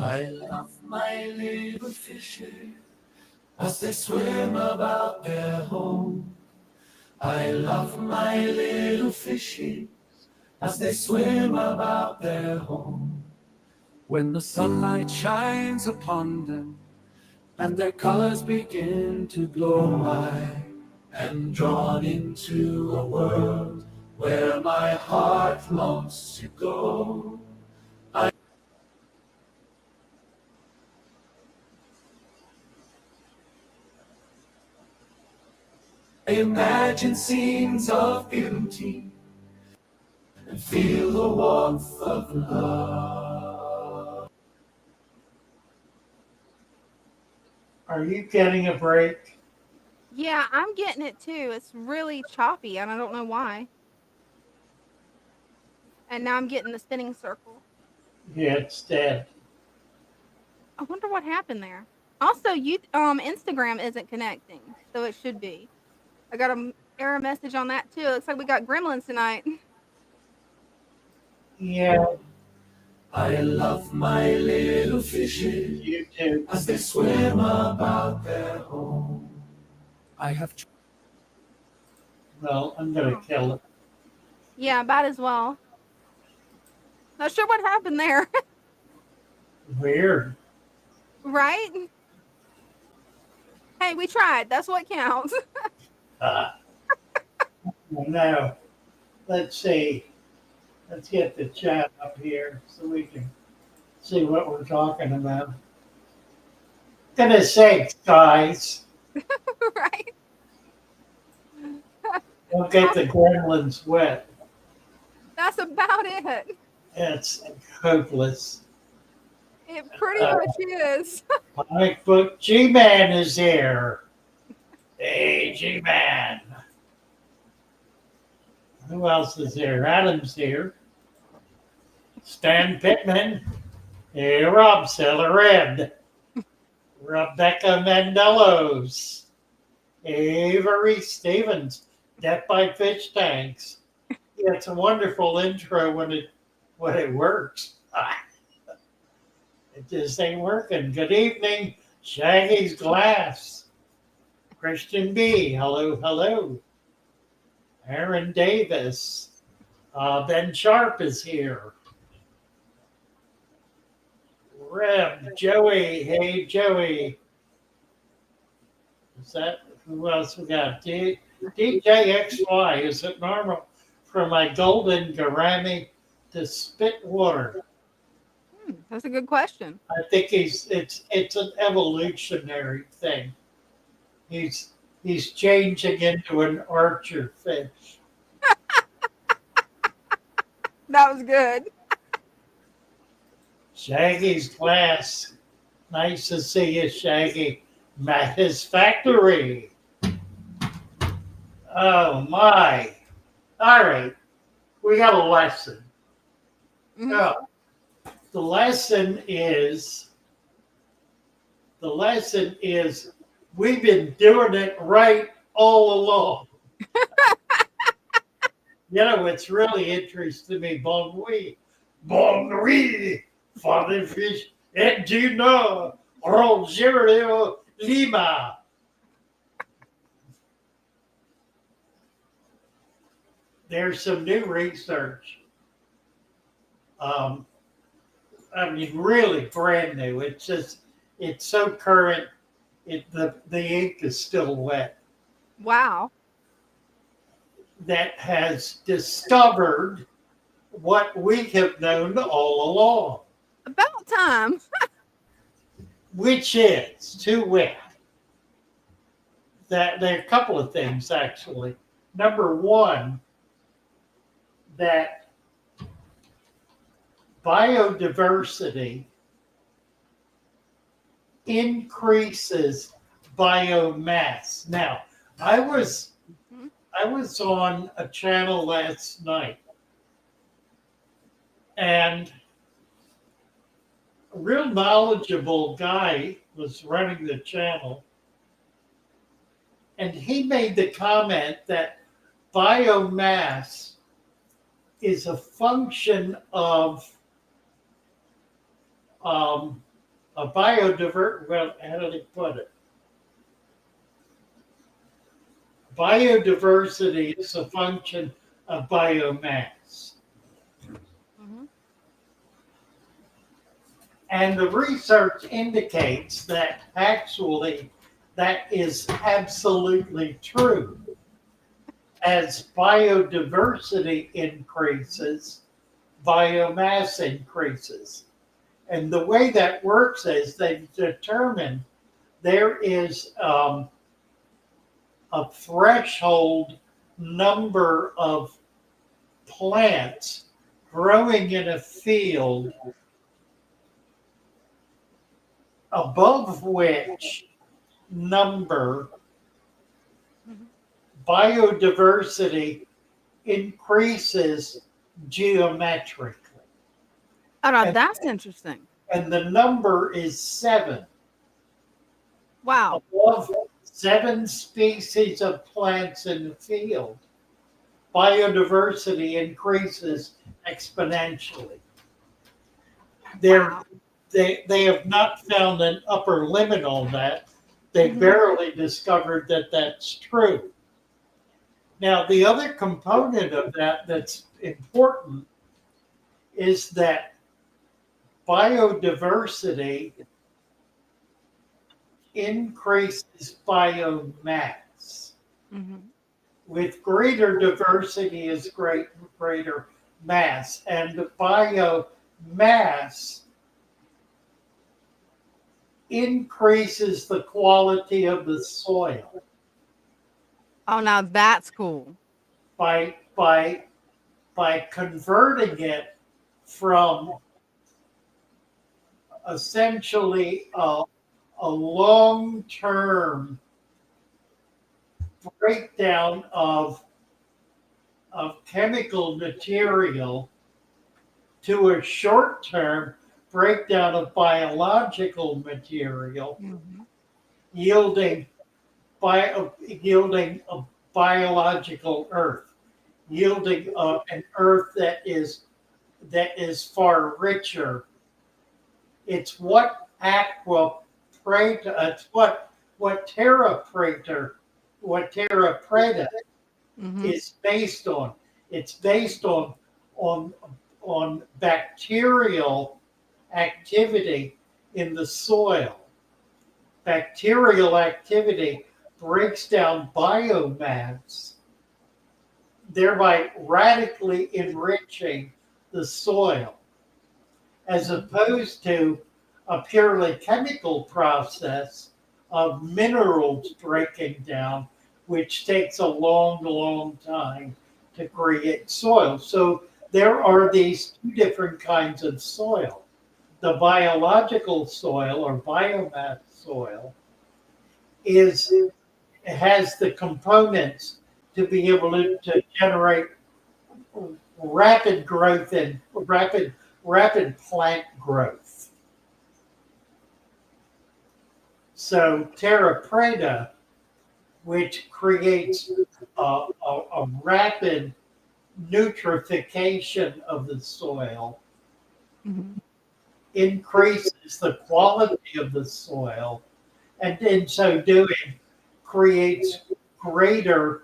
I love my little fishes as they swim about their home. I love my little fishes as they swim about their home. When the sunlight shines upon them and their colors begin to glow, I am drawn into a world where my heart longs to go. I imagine scenes of beauty and feel the warmth of love. Are you getting a break? Yeah, I'm getting it too. It's really choppy, and I don't know why. And now I'm getting the spinning circle. Yeah, it's dead. I wonder what happened there. Also, you Instagram isn't connecting, so it should be. I got a error message on that too. Looks like we got Gremlins tonight. Yeah, I love my little fishes you too. as they swim about their home. I have Well, I'm gonna Oh. kill it. Yeah, about as well. Not sure what happened there, Weird. right? Hey, we tried. That's what counts. Uh, now, let's see. Let's get the chat up here so we can see what we're talking about. Goodness sakes, guys. Right? Don't get the gremlins wet. That's about it. It's hopeless. It pretty much is. Comic book G-Man is here. Hey, G-Man. Who else is here? Adam's here. Stan Pittman. Hey, Rob Red. Rebecca Mandelos. Avery Stevens. Death by Fish Tanks. Yeah, it's a wonderful intro when it works. It just ain't working. Good evening, Shaggy's Glass. Christian B. Hello, hello. Aaron Davis. Ben Sharp is here. Reb, Joey. Hey, Joey. Is that who else we got? DJXY. Is it normal for my golden gourami to spit water? That's a good question. I think it's an evolutionary thing. He's changing into an archer fish. That was good. Shaggy's Glass. Nice to see you, Shaggy. At his factory. Oh my. All right. We got a lesson. Mhm. Oh, the lesson is we've been doing it right all along. You know, it's really interesting to me. Bon nuit, Father Fish, and Dina, Rogerio Lima. There's some new research. I mean, really brand new. It's so current. The ink is still wet. Wow. That has discovered what we have known all along, About time. which is to wit that there are a couple of things actually. Number one, that biodiversity increases biomass. Now, I was on a channel last night, and a real knowledgeable guy was running the channel, and he made the comment that biomass is a function of Well, how did he put it? Biodiversity is a function of biomass. Mm-hmm. And the research indicates that actually that is absolutely true. As biodiversity increases, biomass increases. And the way that works is they've determined there is a threshold number of plants growing in a field above which number Mm-hmm. biodiversity increases geometrically. Oh, now And, that's interesting. and the number is 7. Wow. Above 7 species of plants in the field, biodiversity increases exponentially. Wow. They have not found an upper limit on that. They Mm-hmm. barely discovered that that's true. Now, the other component of that that's important is that biodiversity increases biomass. Mm-hmm. With greater diversity is greater mass, and the biomass increases the quality of the soil Oh, now that's cool. by converting it from essentially a long-term breakdown of chemical material to a short-term breakdown of biological material, Mm-hmm. yielding a biological earth, yielding an earth that is far richer. It's what Aquapreta, it's what Terra Preta Mm-hmm. is based on. It's based on bacterial activity in the soil. Bacterial activity breaks down biomass, thereby radically enriching the soil, as opposed to a purely chemical process of minerals breaking down, which takes a long, long time to create soil. So there are these two different kinds of soil. The biological soil or biomass soil has the components to be able to generate rapid growth and rapid plant growth. So Terra Preta, which creates a rapid nutrification of the soil, Mm-hmm. increases the quality of the soil, and in so doing creates greater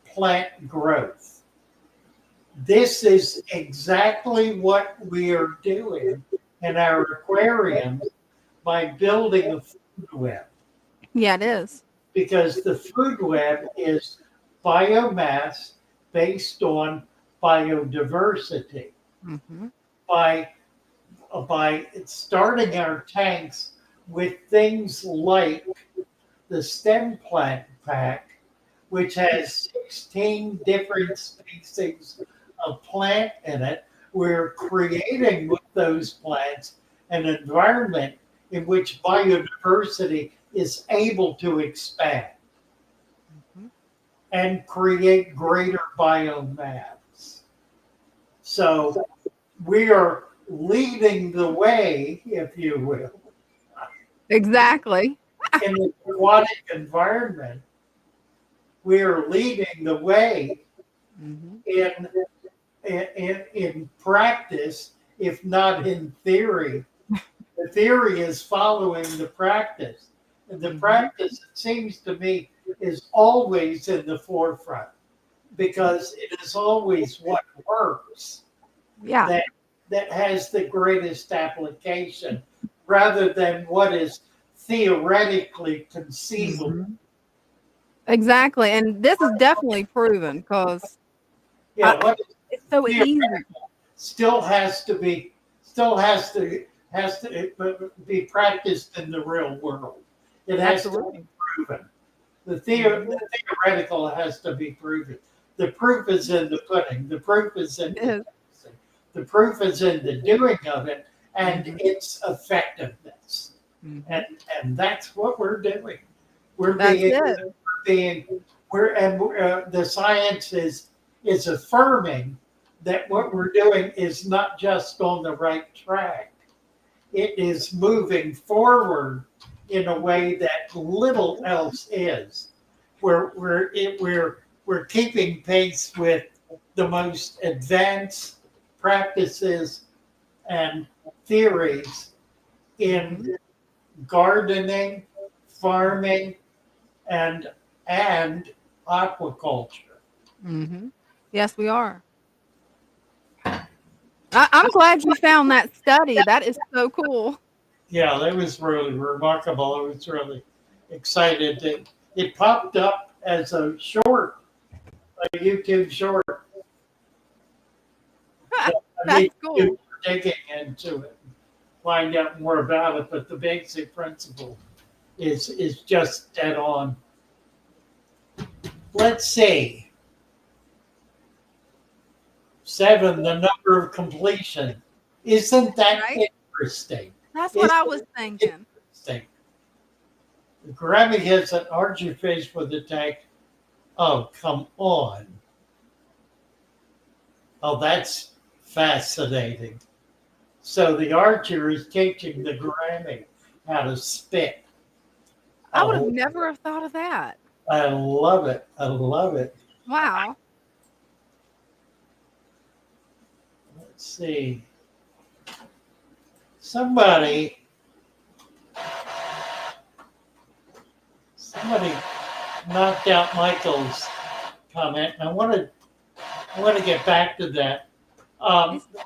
plant growth. This is exactly what we are doing in our aquarium by building a food web, Yeah, it is. because the food web is biomass based on biodiversity. Mm-hmm. By starting our tanks with things like the stem plant pack, which has 16 different species of plant in it, we're creating with those plants an environment in which biodiversity is able to expand Mm-hmm. and create greater biomass. So we are leading the way, if you will, Exactly. in the aquatic environment. We are leading the way Mm-hmm. in practice, if not in theory, The theory is following the practice. And the practice, it seems to me, is always in the forefront because it is always what works Yeah. that has the greatest application rather than what is theoretically conceivable. Exactly. And this is definitely proven because Yeah, what is it's so easy. theoretical still has to be practiced in the real world. It has to Absolutely. be proven. The theoretical has to be proven. The proof is in the pudding. The proof is in It the proof is in the doing of it and its effectiveness. is. And that's what we're doing. We're That's being it. the science is affirming that what we're doing is not just on the right track. It is moving forward in a way that little else is. We're keeping pace with the most advanced practices and theories in gardening, farming, and aquaculture. Mm-hmm. Yes, we are. I'm glad you found that study. That is so cool. Yeah, that was really remarkable. I was really excited that it popped up as a short, a YouTube short. So I That's need to do cool. more digging into it, find out more about it. But the basic principle is just dead on. Let's see. 7, the number of completion. Isn't that Right? interesting? That's what I was thinking. Interesting. Grammy has an archerfish with a tank. Oh, come on. Oh, that's fascinating. So the archer is teaching the Grammy how to spit. I would have Oh, never have thought of that. I love it. I love it. Wow. Let's see. Somebody knocked out Michael's comment. And I want to get back to that.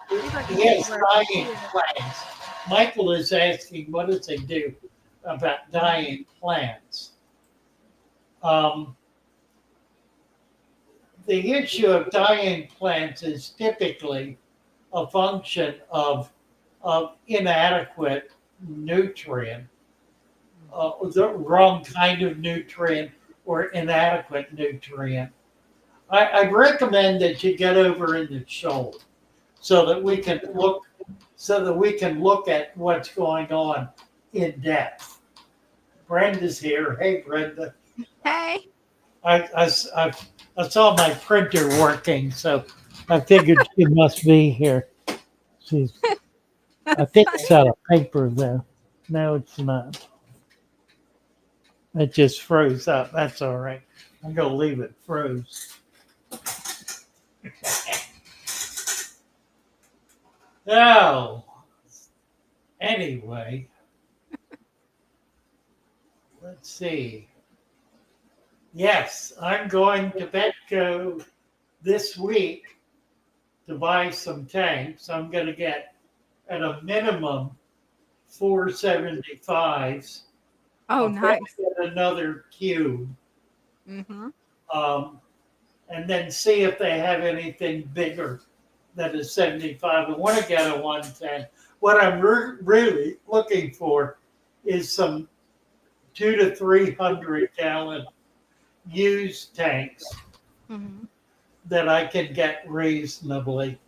He's like He has a dying plants. Michael is asking, what does he do about dying plants? The issue of dying plants is typically a function of inadequate nutrient, the wrong kind of nutrient or inadequate nutrient. I'd recommend that you get over in the shoal so that we can look at what's going on in depth. Brenda's here. Hey, Brenda. Hey. I saw my printer working, so I figured she must be here. I think it's out of paper though. No, it's not. It just froze up. That's all right. I'm gonna leave it froze. Oh, anyway, let's see. Yes, I'm going to Petco this week to buy some tanks. I'm going to get at a minimum 475s. Oh, I'll probably nice. get another cube, Mm-hmm. and then see if they have anything bigger that is 75. I want to get a 110. What I'm really looking for is some 200 to 300 gallon used tanks that I can get reasonably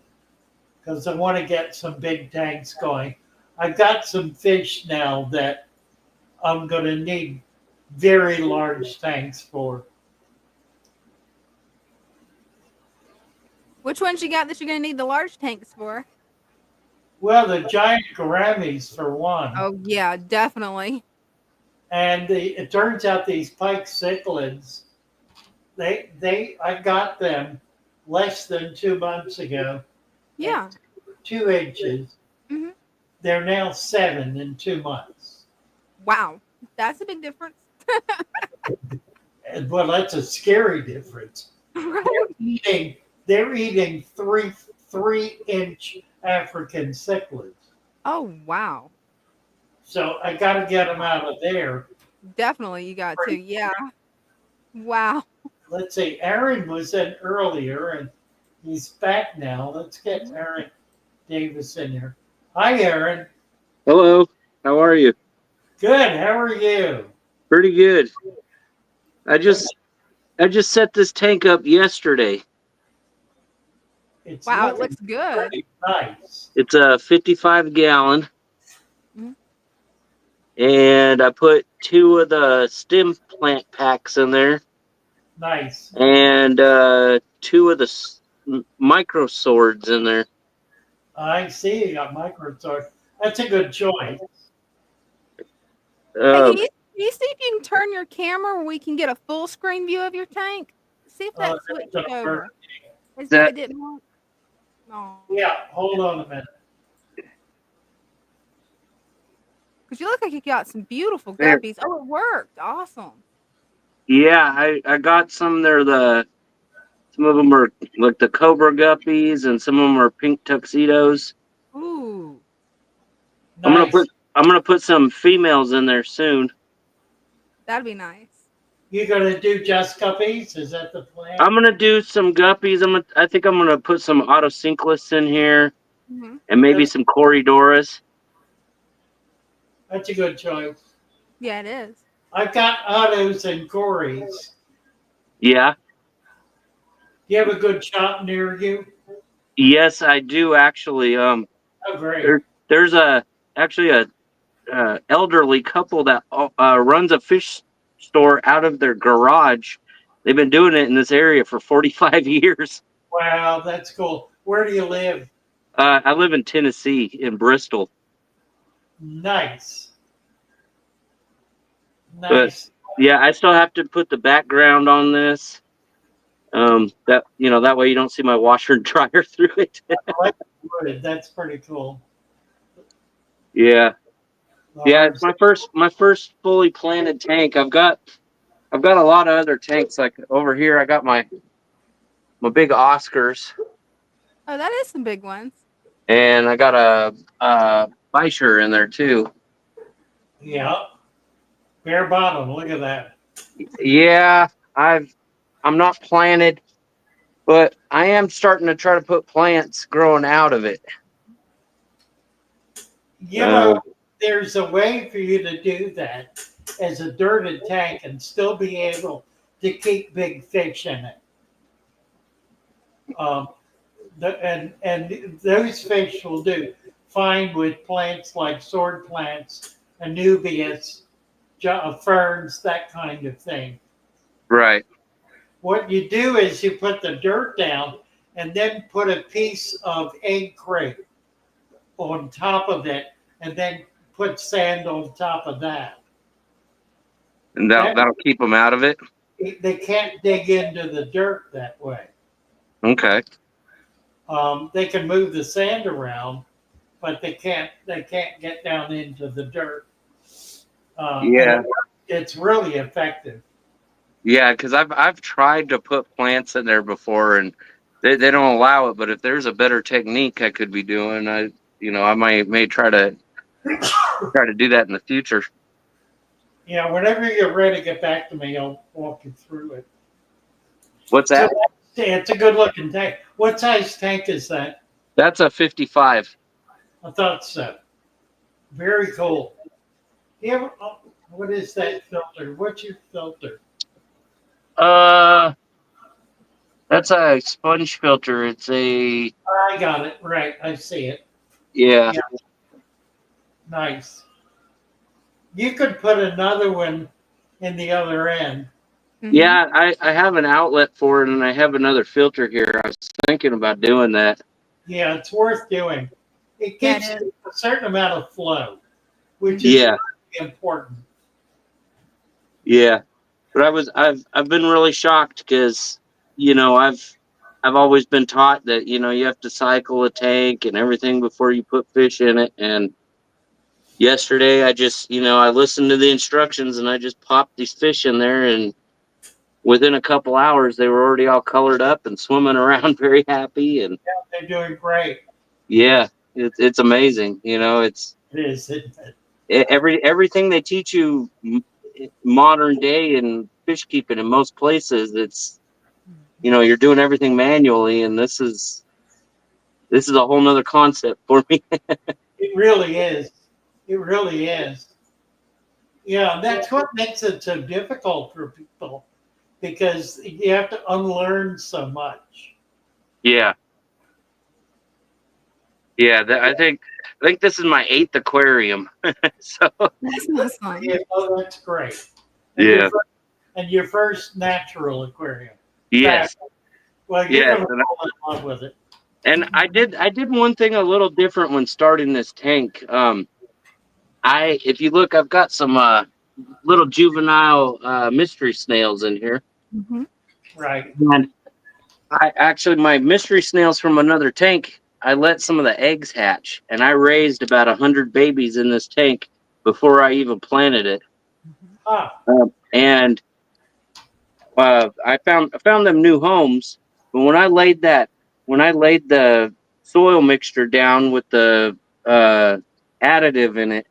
because I want to get some big tanks going. I've got some fish now that I'm going to need very large tanks for. Which ones you got that you're going to need the large tanks for? Well, the giant gouramis for one. Oh, yeah, definitely. And it turns out these pike cichlids, I got them less than 2 months ago. Yeah. 2 inches. Mm-hmm. They're now 7 in 2 months. Wow, that's a big difference. And well, that's a scary difference. Right. Eating, they're eating 3-inch African cichlids. Oh, wow. So I got to get them out of there. Definitely, you got to. Yeah. Wow. Let's see. Aaron was in earlier, and he's back now. Let's get Aaron Davis in here. Hi, Aaron. Hello, how are you? Good. How are you? Pretty good. I just set this tank up yesterday. It's Wow, it looking looks good. pretty nice. It's a 55 gallon, Mhm. and I put 2 of the stem plant packs in there, Nice. and 2 of the micro swords in there. I see you got microsoft. That's a good choice. Hey, Uh, can you see if you can turn your camera where we can get a full screen view of your tank? See if that switched that's gonna over. work. Is That- it didn't work? No. Yeah, hold on a minute. Because you look like you got some beautiful There. guppies. Oh, it worked. Awesome. yeah, I got some. Some of them are like the cobra guppies, and some of them are pink tuxedos. Ooh. Nice. I'm gonna put some females in there soon. That'd be nice. You gonna do just guppies? Is that the plan? I'm gonna do some guppies. I think I'm gonna put some autosynclists in here, Hmm. and maybe some Corridoras. That's a good choice. Yeah, it is. I've got autos and Corys. Yeah. Do you have a good shop near you? Yes, I do actually. Oh, great. There's actually a elderly couple that runs a fish store out of their garage. They've been doing it in this area for 45 years. Wow, that's cool. Where do you live? I live in Tennessee, in Bristol. Nice. But Nice. yeah, I still have to put the background on this. That way you don't see my washer and dryer through it. Good. That's pretty cool. Yeah. Yeah, it's Large. my first fully planted tank. I've got a lot of other tanks. Like over here, I got my big Oscars, Oh, that is some big ones. and I got a Fisher in there too. Yeah. Bare bottom. Look at that. Yeah, I'm not planted, but I am starting to try to put plants growing out of it. You know, there's a way for you to do that as a dirted tank and still be able to keep big fish in it. And those fish will do fine with plants like sword plants, anubias, ferns, that kind of thing. Right. What you do is you put the dirt down and then put a piece of egg crate on top of it and then put sand on top of that. And that'll keep them out of it. They can't dig into the dirt that way. Okay. They can move the sand around, but they can't get down into the dirt. Yeah. It's really effective. Yeah, because I've tried to put plants in there before, and they don't allow it. But if there's a better technique I could be doing, I may try to do that in the future. Yeah, whenever you're ready, get back to me. I'll walk you through it. What's that? So, it's a good looking tank. What size tank is that? That's a 55. I thought so. Very cool. What is that filter? What's your filter? That's a sponge filter. It's a I got it. Right. I see it. yeah. Nice. You could put another one in the other end. Mhm. Yeah, I have an outlet for it, and I have another filter here. I was thinking about doing that. Yeah, it's worth doing. It Yeah, it gives is. you a certain amount of flow, which is Yeah. really important. Yeah, but I've been really shocked because I've always been taught that you have to cycle a tank and everything before you put fish in it, and yesterday I just, I listened to the instructions and I just popped these fish in there, and within a couple hours they were already all colored up and swimming around very happy. And They're doing great. yeah, it's amazing. It's It is, isn't it? everything they teach you modern day in fish keeping in most places. It's you're doing everything manually, and this is a whole nother concept for me. It really is. It really is. Yeah, that's what makes it so difficult for people because you have to unlearn so much. Yeah, yeah. I think this is my 8th aquarium. So That's not fun. Yeah, oh, that's great. And yeah, your first natural aquarium. yes, Well, you're yes. going to fall in love with it. And I did one thing a little different when starting this tank. If you look, I've got some little juvenile mystery snails in here. Hmm. Right. And I actually, my mystery snails from another tank, I let some of the eggs hatch, and I raised about 100 babies in this tank before I even planted it. Ah, And I found them new homes. But when I laid the soil mixture down with the additive in it,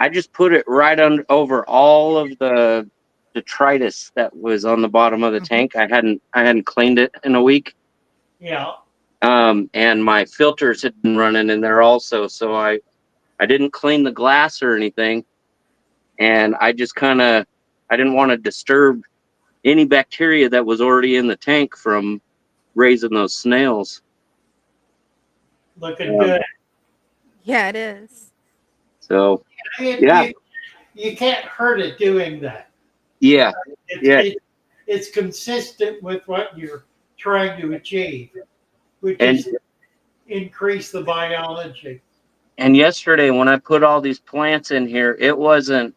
I just put it right over all of the detritus that was on the bottom of the tank. I hadn't cleaned it in a week. yeah. And my filters had been running in there also, so I didn't clean the glass or anything, and I didn't want to disturb any bacteria that was already in the tank from raising those snails. Looking Um, good. Yeah, it is. so It, yeah, you can't hurt it doing that. yeah, It's, yeah, it, it's consistent with what you're trying to achieve, which and is increase the biology. and yesterday when I put all these plants in here, it wasn't,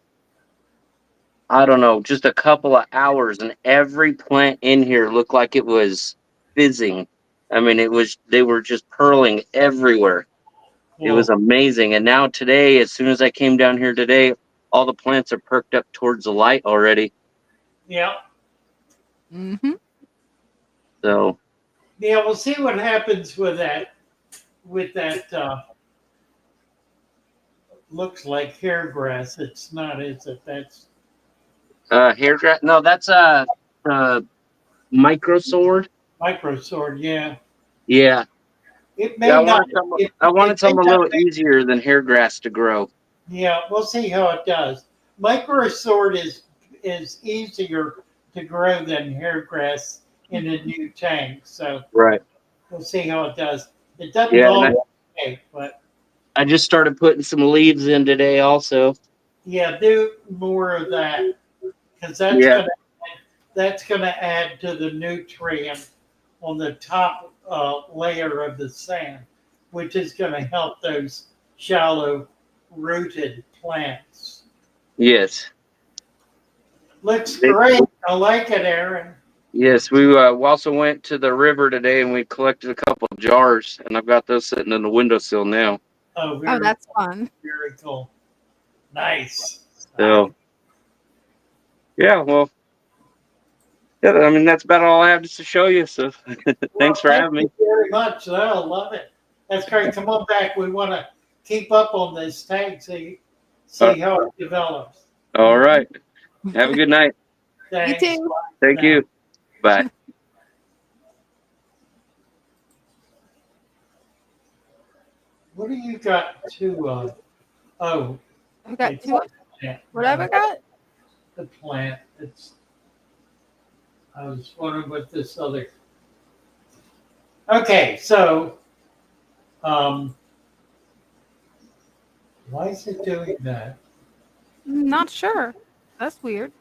I don't know, just a couple of hours, and every plant in here looked like it was fizzing. I mean, they were just pearling everywhere. It was Cool. amazing. And now today, as soon as I came down here today, all the plants are perked up towards the light already. Yeah. Hmm. So Yeah, we'll see what happens with that. With that, looks like hair grass. It's not, is it? That's hair grass. No, that's uh micro sword. micro sword. Yeah, Yeah. it Yeah, may not. I wanted It may something a not. little easier than hair grass to grow. Yeah, we'll see how it does. Micro sword is easier to grow than hair grass in a new tank. So Right. we'll see how it does. It doesn't Yeah, and always take, but I just started putting some leaves in today also. yeah, do more of that because Yeah. that's gonna add to the nutrient on the top layer of the sand, which is going to help those shallow rooted plants. Yes. Looks They- great. I like it, Aaron. Yes, we also went to the river today and we collected a couple of jars, and I've got those sitting in the windowsill now. Oh, Oh, very, that's fun. very cool. Nice. Nice. So yeah, well, yeah, I mean that's about all I have just to show you. So Well, thanks for thank having me. you very much. I love it. That's great. Come on back. We want to keep up on this tank, Uh, see how it develops. all right. Have a good night. You Thanks. too. Bye Thank now. you. Bye. What do you got to? Oh, I got it's two. plant. What have I got? The plant. It's. I was wondering what this other. Okay, so why is it doing that? Not sure. That's weird.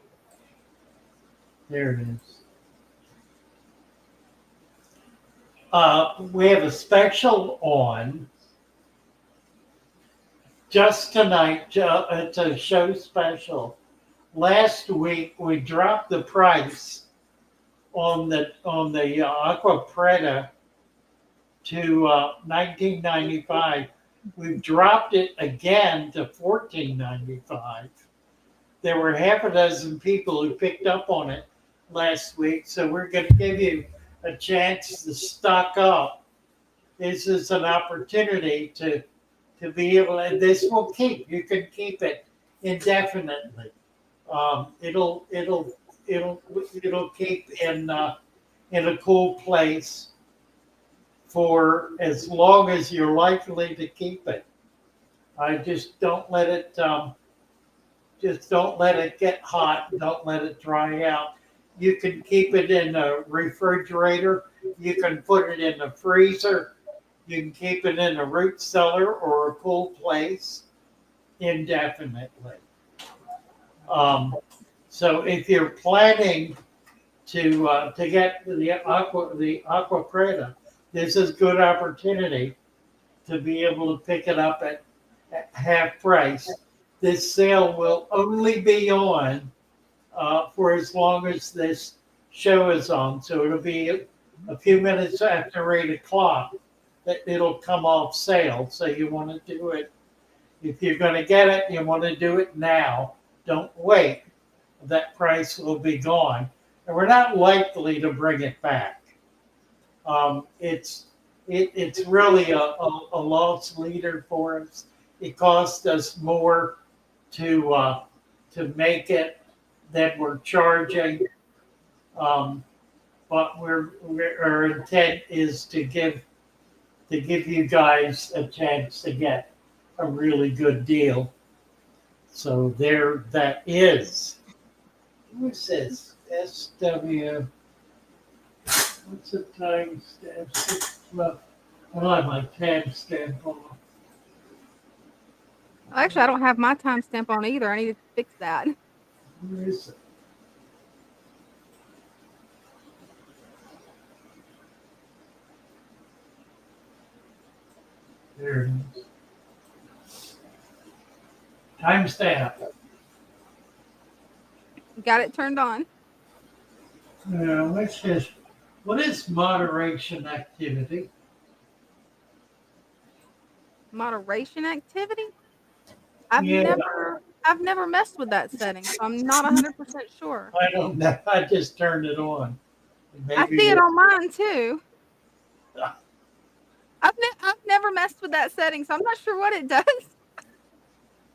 There it is. We have a special on just tonight. It's a show special. Last week we dropped the price on the Aquapreta to $19.95 We've dropped it again to $14.95. There were half a dozen people who picked up on it last week, so we're going to give you a chance to stock up. This is an opportunity to be able, and this will keep. You can keep it indefinitely. It'll keep in a cool place for as long as you're likely to keep it. I just don't let it get hot. Don't let it dry out. You can keep it in a refrigerator. You can put it in a freezer. You can keep it in a root cellar or a cool place indefinitely. So if you're planning to get the Aquapreta, this is a good opportunity to be able to pick it up at half price. This sale will only be on for as long as this show is on. So it'll be a few minutes after 8 o'clock that it'll come off sale. So you want to do it. If you're going to get it, you want to do it now. Don't wait. That price will be gone. And we're not likely to bring it back. It's really a loss leader for us. It cost us more to make it than we're charging. But our intent is to give you guys a chance to get a really good deal. So there that is. What's this? SW. What's the timestamp? I don't have my timestamp on. Actually, I don't have my timestamp on either. I need to fix that. Where is it? There it is. Timestamp. Got it turned on. Let's just. What is moderation activity? Moderation activity? I've Yeah. never messed with that setting, so I'm not 100% sure. I don't know. I just turned it on. I see it on mine too. I've never messed with that setting, so I'm not sure what it does.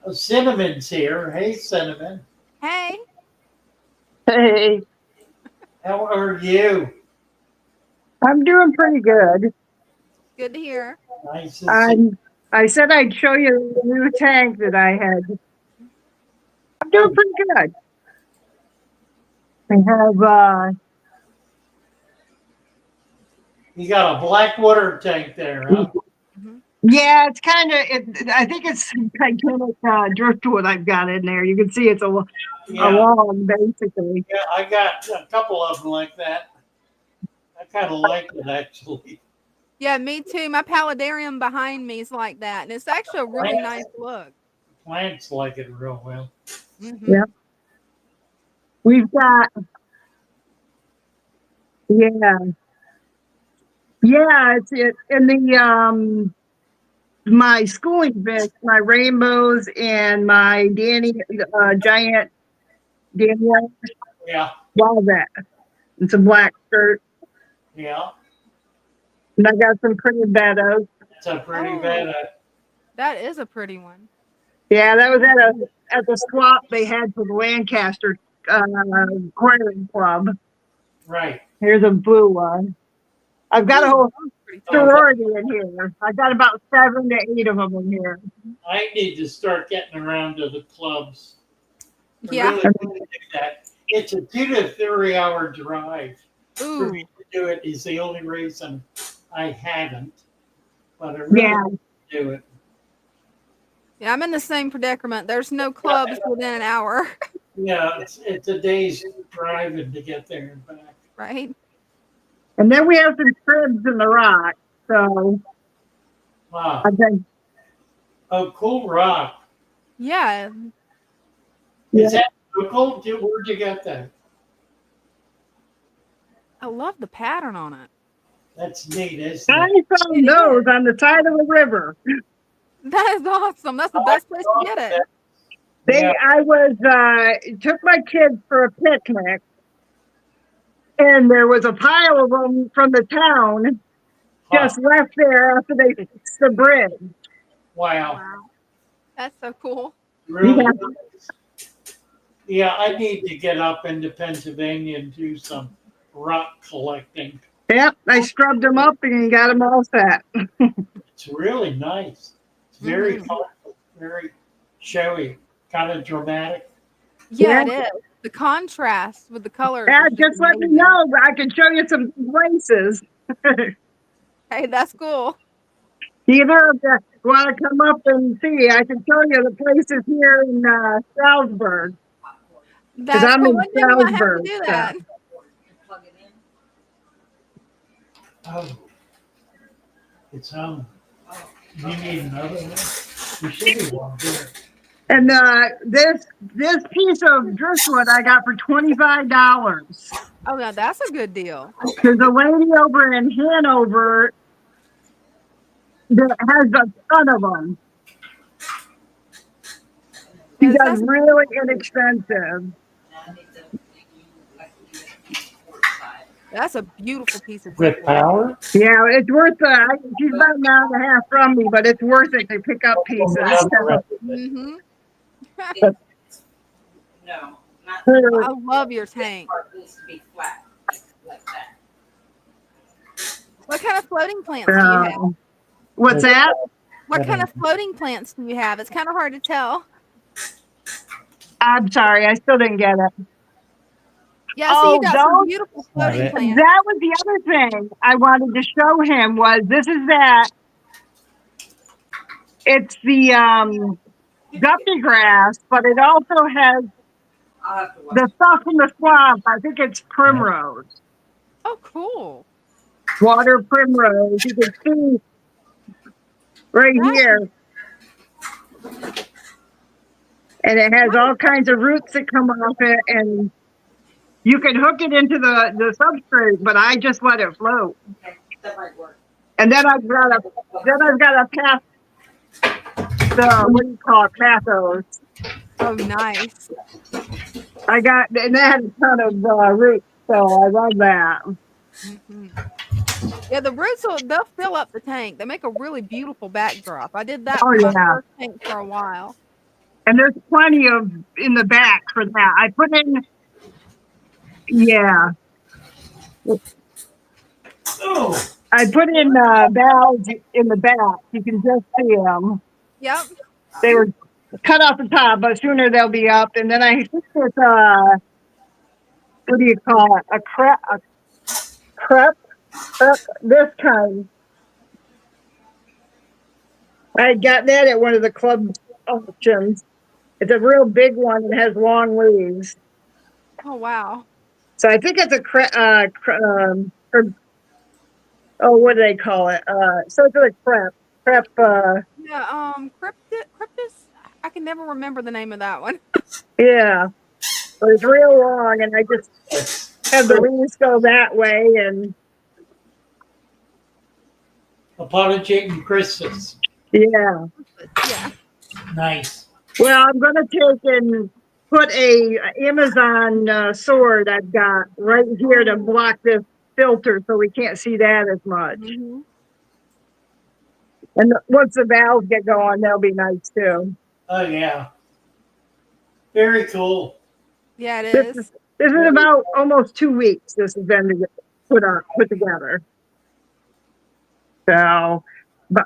Oh, Cinnamon's here. Hey, Cinnamon. Hey, Hey, How are you? I'm doing pretty good. good to hear. Nice to see. I said I'd show you the new tank that I had. I'm doing pretty good. I have, You got a blackwater tank there, huh? yeah, it's kind of, I think it's Titanic driftwood I've got in there. You can see it's a log, basically. Yeah, I got a couple of them like that. I kind of like it, actually. Yeah, me too. My paludarium behind me is like that, and it's actually a really nice look. Plants like it real well. Mm-hmm. Yeah. We've got, it's in the, my schooling fish, my rainbows and my giant Danielle. Yeah. Velvet. And some black skirt. Yeah. And I got some pretty meadows. It's a pretty bad. That is a pretty one. Yeah, that was at the swap they had for the Lancaster Aquarium Club. Right. Here's a blue one. I've got a whole sorority in here. I've got about 7 to 8 of them in here. I need to start getting around to the clubs. Yeah. Really want to do that. It's a 2 to 3 hour drive. For me to do it is the only reason I haven't. But I really want to do it. Yeah, I'm in the same predicament. There's no clubs within an hour. Yeah, it's a day's driving to get there and back. Right. And then we have some cribs in the rock. So, wow. Okay. Oh, cool rock. Yeah. Is that local? Where'd you get that? I love the pattern on it. That's neat, isn't it? I found those on the side of the river. That is awesome. That's the best place to get it. Yeah. I took my kids for a picnic, and there was a pile of them from the town just left there after they fixed the bridge. Wow. Wow. That's so cool. Really? Yeah. Nice. Yeah, I need to get up into Pennsylvania and do some rock collecting. Yep, I scrubbed them up and got them all set. It's really nice. It's very colorful, very showy, kind of dramatic. Yeah, it is. The contrast with the colors. Yeah, is just let me amazing. know. I can show you some places. Hey, that's cool. Either of you want to come up and see, I can show you the places here in Stroudsburg. That's I'm cool. in One day we might have to Stroudsburg, do so. that. Oh, it's on. You need another one? You should be one there. And this piece of driftwood I got for $25. Oh, now that's a good deal. There's a lady over in Hanover that has a ton of them. She Yes, does that's really inexpensive. That's a beautiful piece of With driftwood. power? Yeah, it's worth she's about an hour and a half from me, but it's worth it to pick up pieces. Mm-hmm. No, not I love your tank. part needs to be flat, like that. What kind of floating plants do you have? What's that? What kind of floating plants do you have? It's kind of hard to tell. I'm sorry, I still didn't get it. Yeah, so you Oh, got some those- beautiful floating plants. That was the other thing I wanted to show him was this is that. It's the guppy grass, but it also has I'll have to watch. the stuff in the swamp. I think it's primrose, Oh, cool. water primrose. You can see right here. And it has all kinds of roots that come off it, and you can hook it into the substrate, but I just let it float. Okay, that might work. And then I've got a path, what do you call it, pathos. Oh, nice. And that had a ton of roots, so I love that. Yeah, the roots they'll fill up the tank. They make a really beautiful backdrop. I did that Oh, for my yeah. first tank for a while. And there's plenty of in the back for that. I put in, yeah. Oh, I put in valves in the back. You can just see them. Yep. They were cut off the top, but sooner they'll be up. And then I think it's what do you call it? A crepe, this kind. I got that at one of the club auctions. It's a real big one and has long leaves. Oh, wow. So I think it's a what do they call it? So it's a crepe. Yeah, cryptus. I can never remember the name of that one. Yeah. But it's real long, and I just have the leaves go that way, and apologetic Christmas. yeah. Yeah. Nice. Well, I'm gonna take and put a Amazon sword I've got right here to block this filter, so we can't see that as much. Mm-hmm. And once the valves get going, they'll be nice too. Oh yeah. Very cool. Yeah, it This is. is about almost 2 weeks. This has been put together. So, but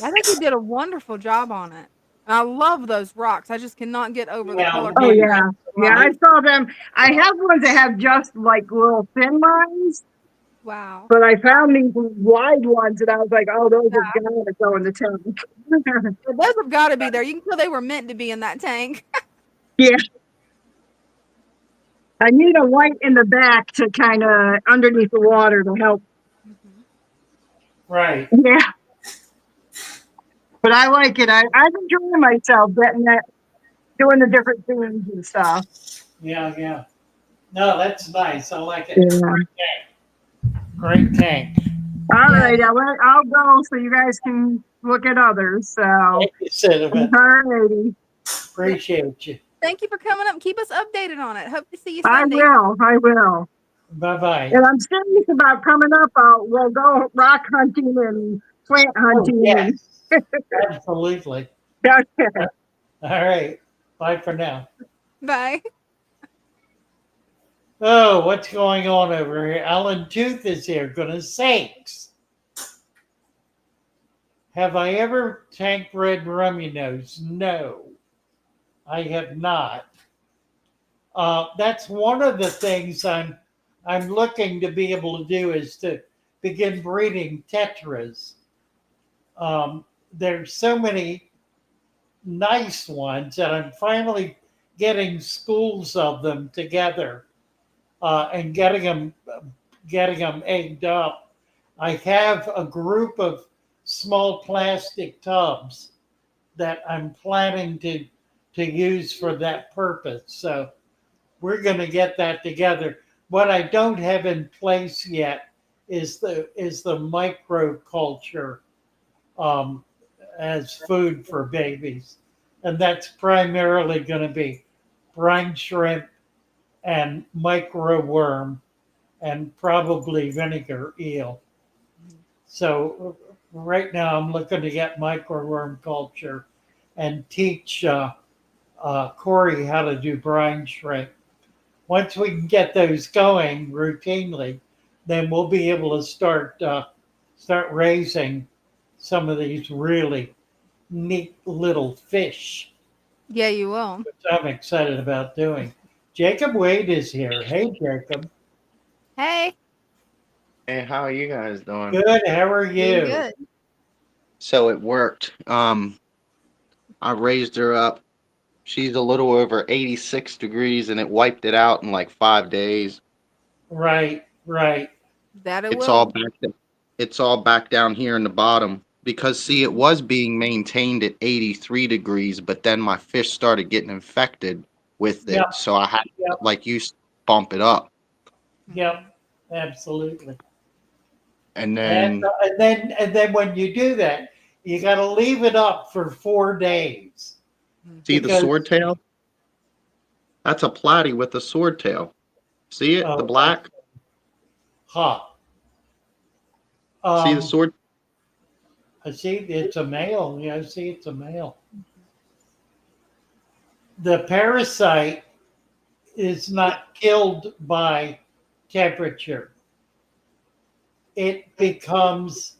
I think you did a wonderful job on it. And I love those rocks. I just cannot get over the Yeah. color. oh yeah, yeah. I Right. saw them. I have ones that have just like little thin lines, Wow. but I found these wide ones, and I was like, oh, those are gonna go in the tank. Well, those have got to be there. You can tell they were meant to be in that tank. Yeah. I need a white in the back to kind of underneath the water to help. Right. Yeah. But I like it. I'm enjoying myself getting that, doing the different things and stuff. Yeah, yeah. No, that's nice. I like it. Yeah. Great tank. All Yeah. right, I'll go so you guys can look at others. So, all Thank you, Cinnamon. righty. Appreciate you. Thank you for coming up. Keep us updated on it. Hope to see you I Sunday. will. I will. Bye-bye. And I'm serious about coming up. We'll go rock hunting and plant Oh, hunting. yes. Absolutely. Okay. All right. Bye for now. Bye. Oh, what's going on over here? Alan Tooth is here. Goodness sakes. Have I ever tank bred rummy nose? No, I have not. That's one of the things I'm looking to be able to do is to begin breeding tetras. There's so many nice ones, and I'm finally getting schools of them together and getting them egged up. I have a group of small plastic tubs that I'm planning to use for that purpose. So we're going to get that together. What I don't have in place yet is the microculture as food for babies, and that's primarily going to be brine shrimp and micro worm and probably vinegar eel. So right now I'm looking to get microworm culture and teach Corey how to do brine shrimp. Once we can get those going routinely, then we'll be able to start raising some of these really neat little fish, Yeah, you will. which I'm excited about doing. Jacob Wade is here. Hey, Jacob. Hey, Hey, how are you guys doing? Good. How are doing you? good. So it worked. I raised her up. She's a little over 86 degrees and it wiped it out in like 5 days. Right. Right. That it It's all will. it's all back down here in the bottom because see it was being maintained at 83 degrees, but then my fish started getting infected with Yep. it. So I had Yep. like you bump it up. Yep. Absolutely. And And, then and then when you do that, you got to leave it up for 4 days see the because sword tail? That's a platy with a sword tail. See it? The oh, black? huh. See the sword? I see it's a male. Yeah, I see it's a male. The parasite is not killed by temperature. It becomes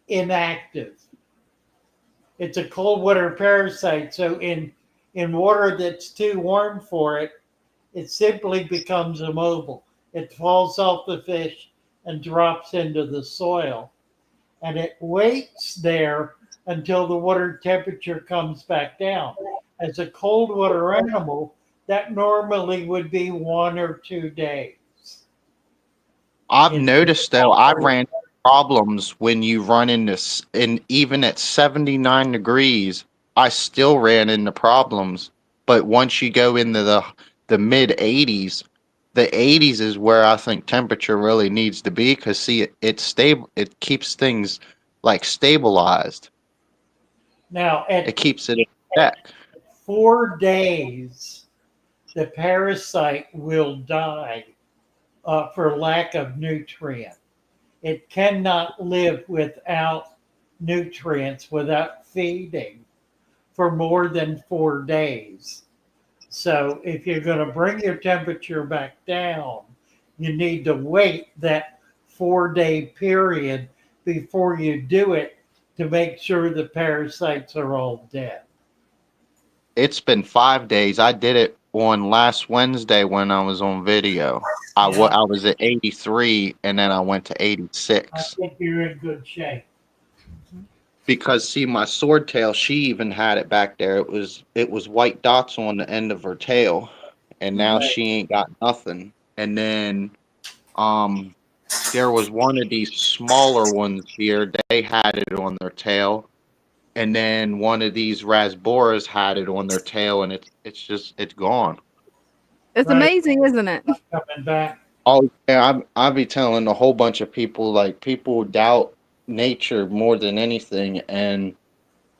inactive. It's a cold water parasite. So in water that's too warm for it, it simply becomes immobile. It falls off the fish and drops into the soil. And it waits there until the water temperature comes back down. As a cold water animal, that normally would be 1 or 2 days. I've In noticed though, I ran into problems when you run into, and even at 79 degrees, I still ran into problems. But once you go into the mid 80s, the 80s is where I think temperature really needs to be because see, it's stable. It keeps things like stabilized. Now, It keeps it in check. 4 days, the parasite will die for lack of nutrient. It cannot live without nutrients, without feeding for more than 4 days. So if you're going to bring your temperature back down, you need to wait that 4 day period before you do it to make sure the parasites are all dead. It's been 5 days. I did it on last Wednesday when I was on video. Yeah. I was at 83 and then I went to I 86. think you're in good shape. Because see my sword tail, she even had it back there. It was white dots on the end of her tail. And now Right. she ain't got nothing. And then um there was one of these smaller ones here. They had it on their tail. And then one of these rasboras had it on their tail and it's gone. It's Right. amazing, isn't it? Coming back. Oh yeah, I be telling a whole bunch of people like people doubt nature more than anything, and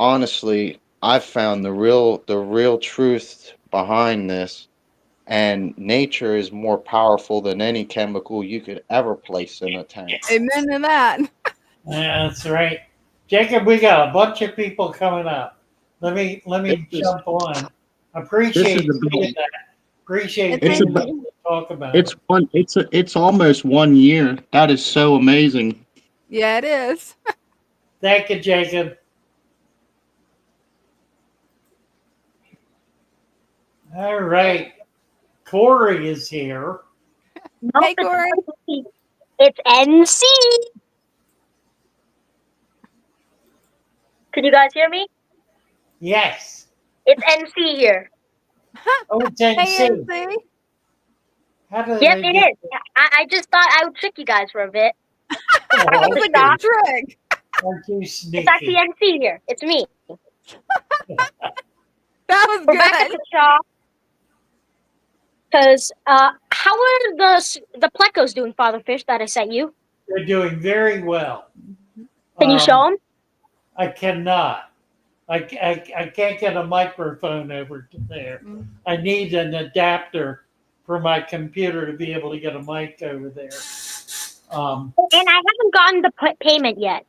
honestly, I've found the real truth behind this, and nature is more powerful than any chemical you could ever place in a tank. Amen to that. Yeah, that's right. Jacob, we got a bunch of people coming up. Let This me is jump on. this is Appreciate about seeing that. Appreciate It's it's being in, about able to talk about it's it. one it's almost 1 year. That is so amazing. yeah, it is. Thank you, Jacob. All right. Corey is here. Nope, Hey, Corey. it's NC. Can you guys hear me? Yes. It's NC here. Oh, it's Hey, NC. NC. How do Yep, they it get? is. I just thought I would trick you guys for a bit. That was Oh, a okay. good trick. Aren't you It's actually sneaky? NC here. It's me. That was We're back at good. the shop. Because how are the plecos doing, Father Fish, that I sent you? They're doing very well. Can you show them? I cannot. I can't get a microphone over to there. I need an adapter for my computer to be able to get a mic over there. And I haven't gotten the payment yet.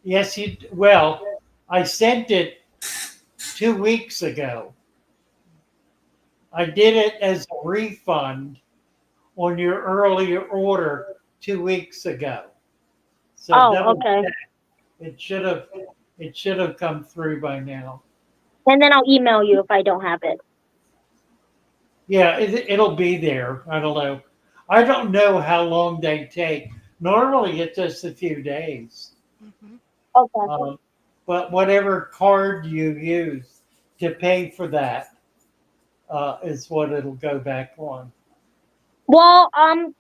Yes, well, I sent it 2 weeks ago. I did it as a refund on your earlier order 2 weeks ago. So Oh, okay. it should have come through by now. And then I'll email you if I don't have it. Yeah, it'll be there. I don't know. I don't know how long they take. Normally, it's just a few days. Okay. But whatever card you use to pay for that is what it'll go back on. Well,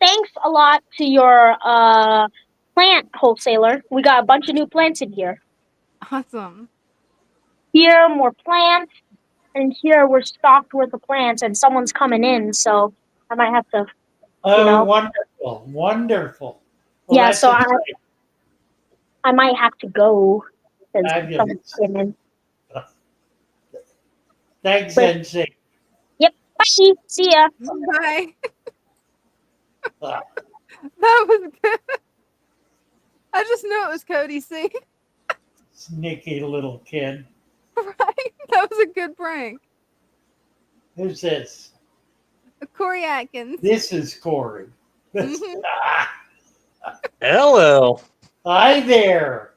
thanks a lot to your plant wholesaler. We got a bunch of new plants in here. Awesome. Here, more plants, and here we're stocked with the plants, and someone's coming in, so I might have to, Oh, wonderful, wonderful. Well, yeah. that's So exciting. I might have to go because someone's Fabulous. coming in. Thanks, But NC. yep, bye. See ya. Bye. Uh, That was good. I just knew it was Cody C. Sneaky little kid. Right? That was a good prank. Who's this? Corey Atkins. This is Corey. Mhm. Hello. Hi there.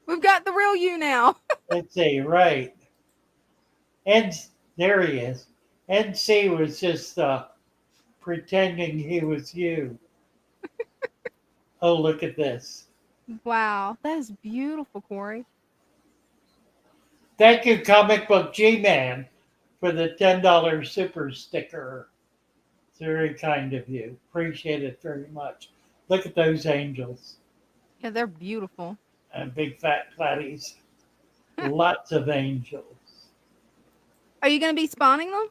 We've got the real you now. Let's see, right. And there he is. NC was just pretending he was you. Oh, look at this. Wow. That is beautiful, Corey. Thank you, Comic Book G-Man, for the $10 super sticker. It's very kind of you. Appreciate it very much. Look at those angels Yeah, they're beautiful. and big fat platties. Lots of angels. Are you going to be spawning them?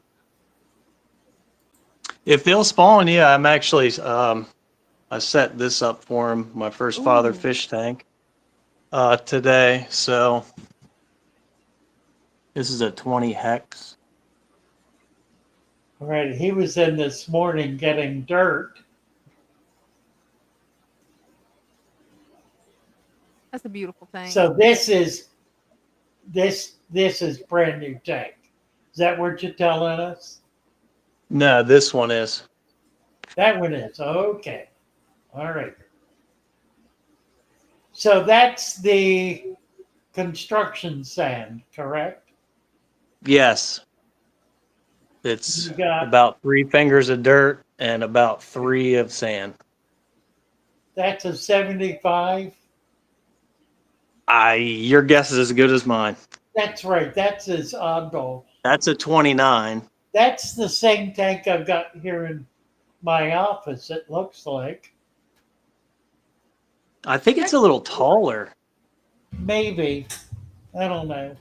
If they'll spawn, yeah, I'm actually I set this up for him, my first father Ooh. fish tank, today. So this is a 20 hex. All right, he was in this morning getting dirt. That's a beautiful thing. So this is brand new tank. Is that what you're telling us? No, this one is. That one is. Okay. All right. So that's the construction sand, correct? Yes. It's You got about 3 fingers of dirt and about 3 of sand. that's a 75. Your guess is as good as mine. That's right. That's his oddball. That's a 29. That's the same tank I've got here in my office, it looks like. I think it's a little taller. Maybe. I don't know.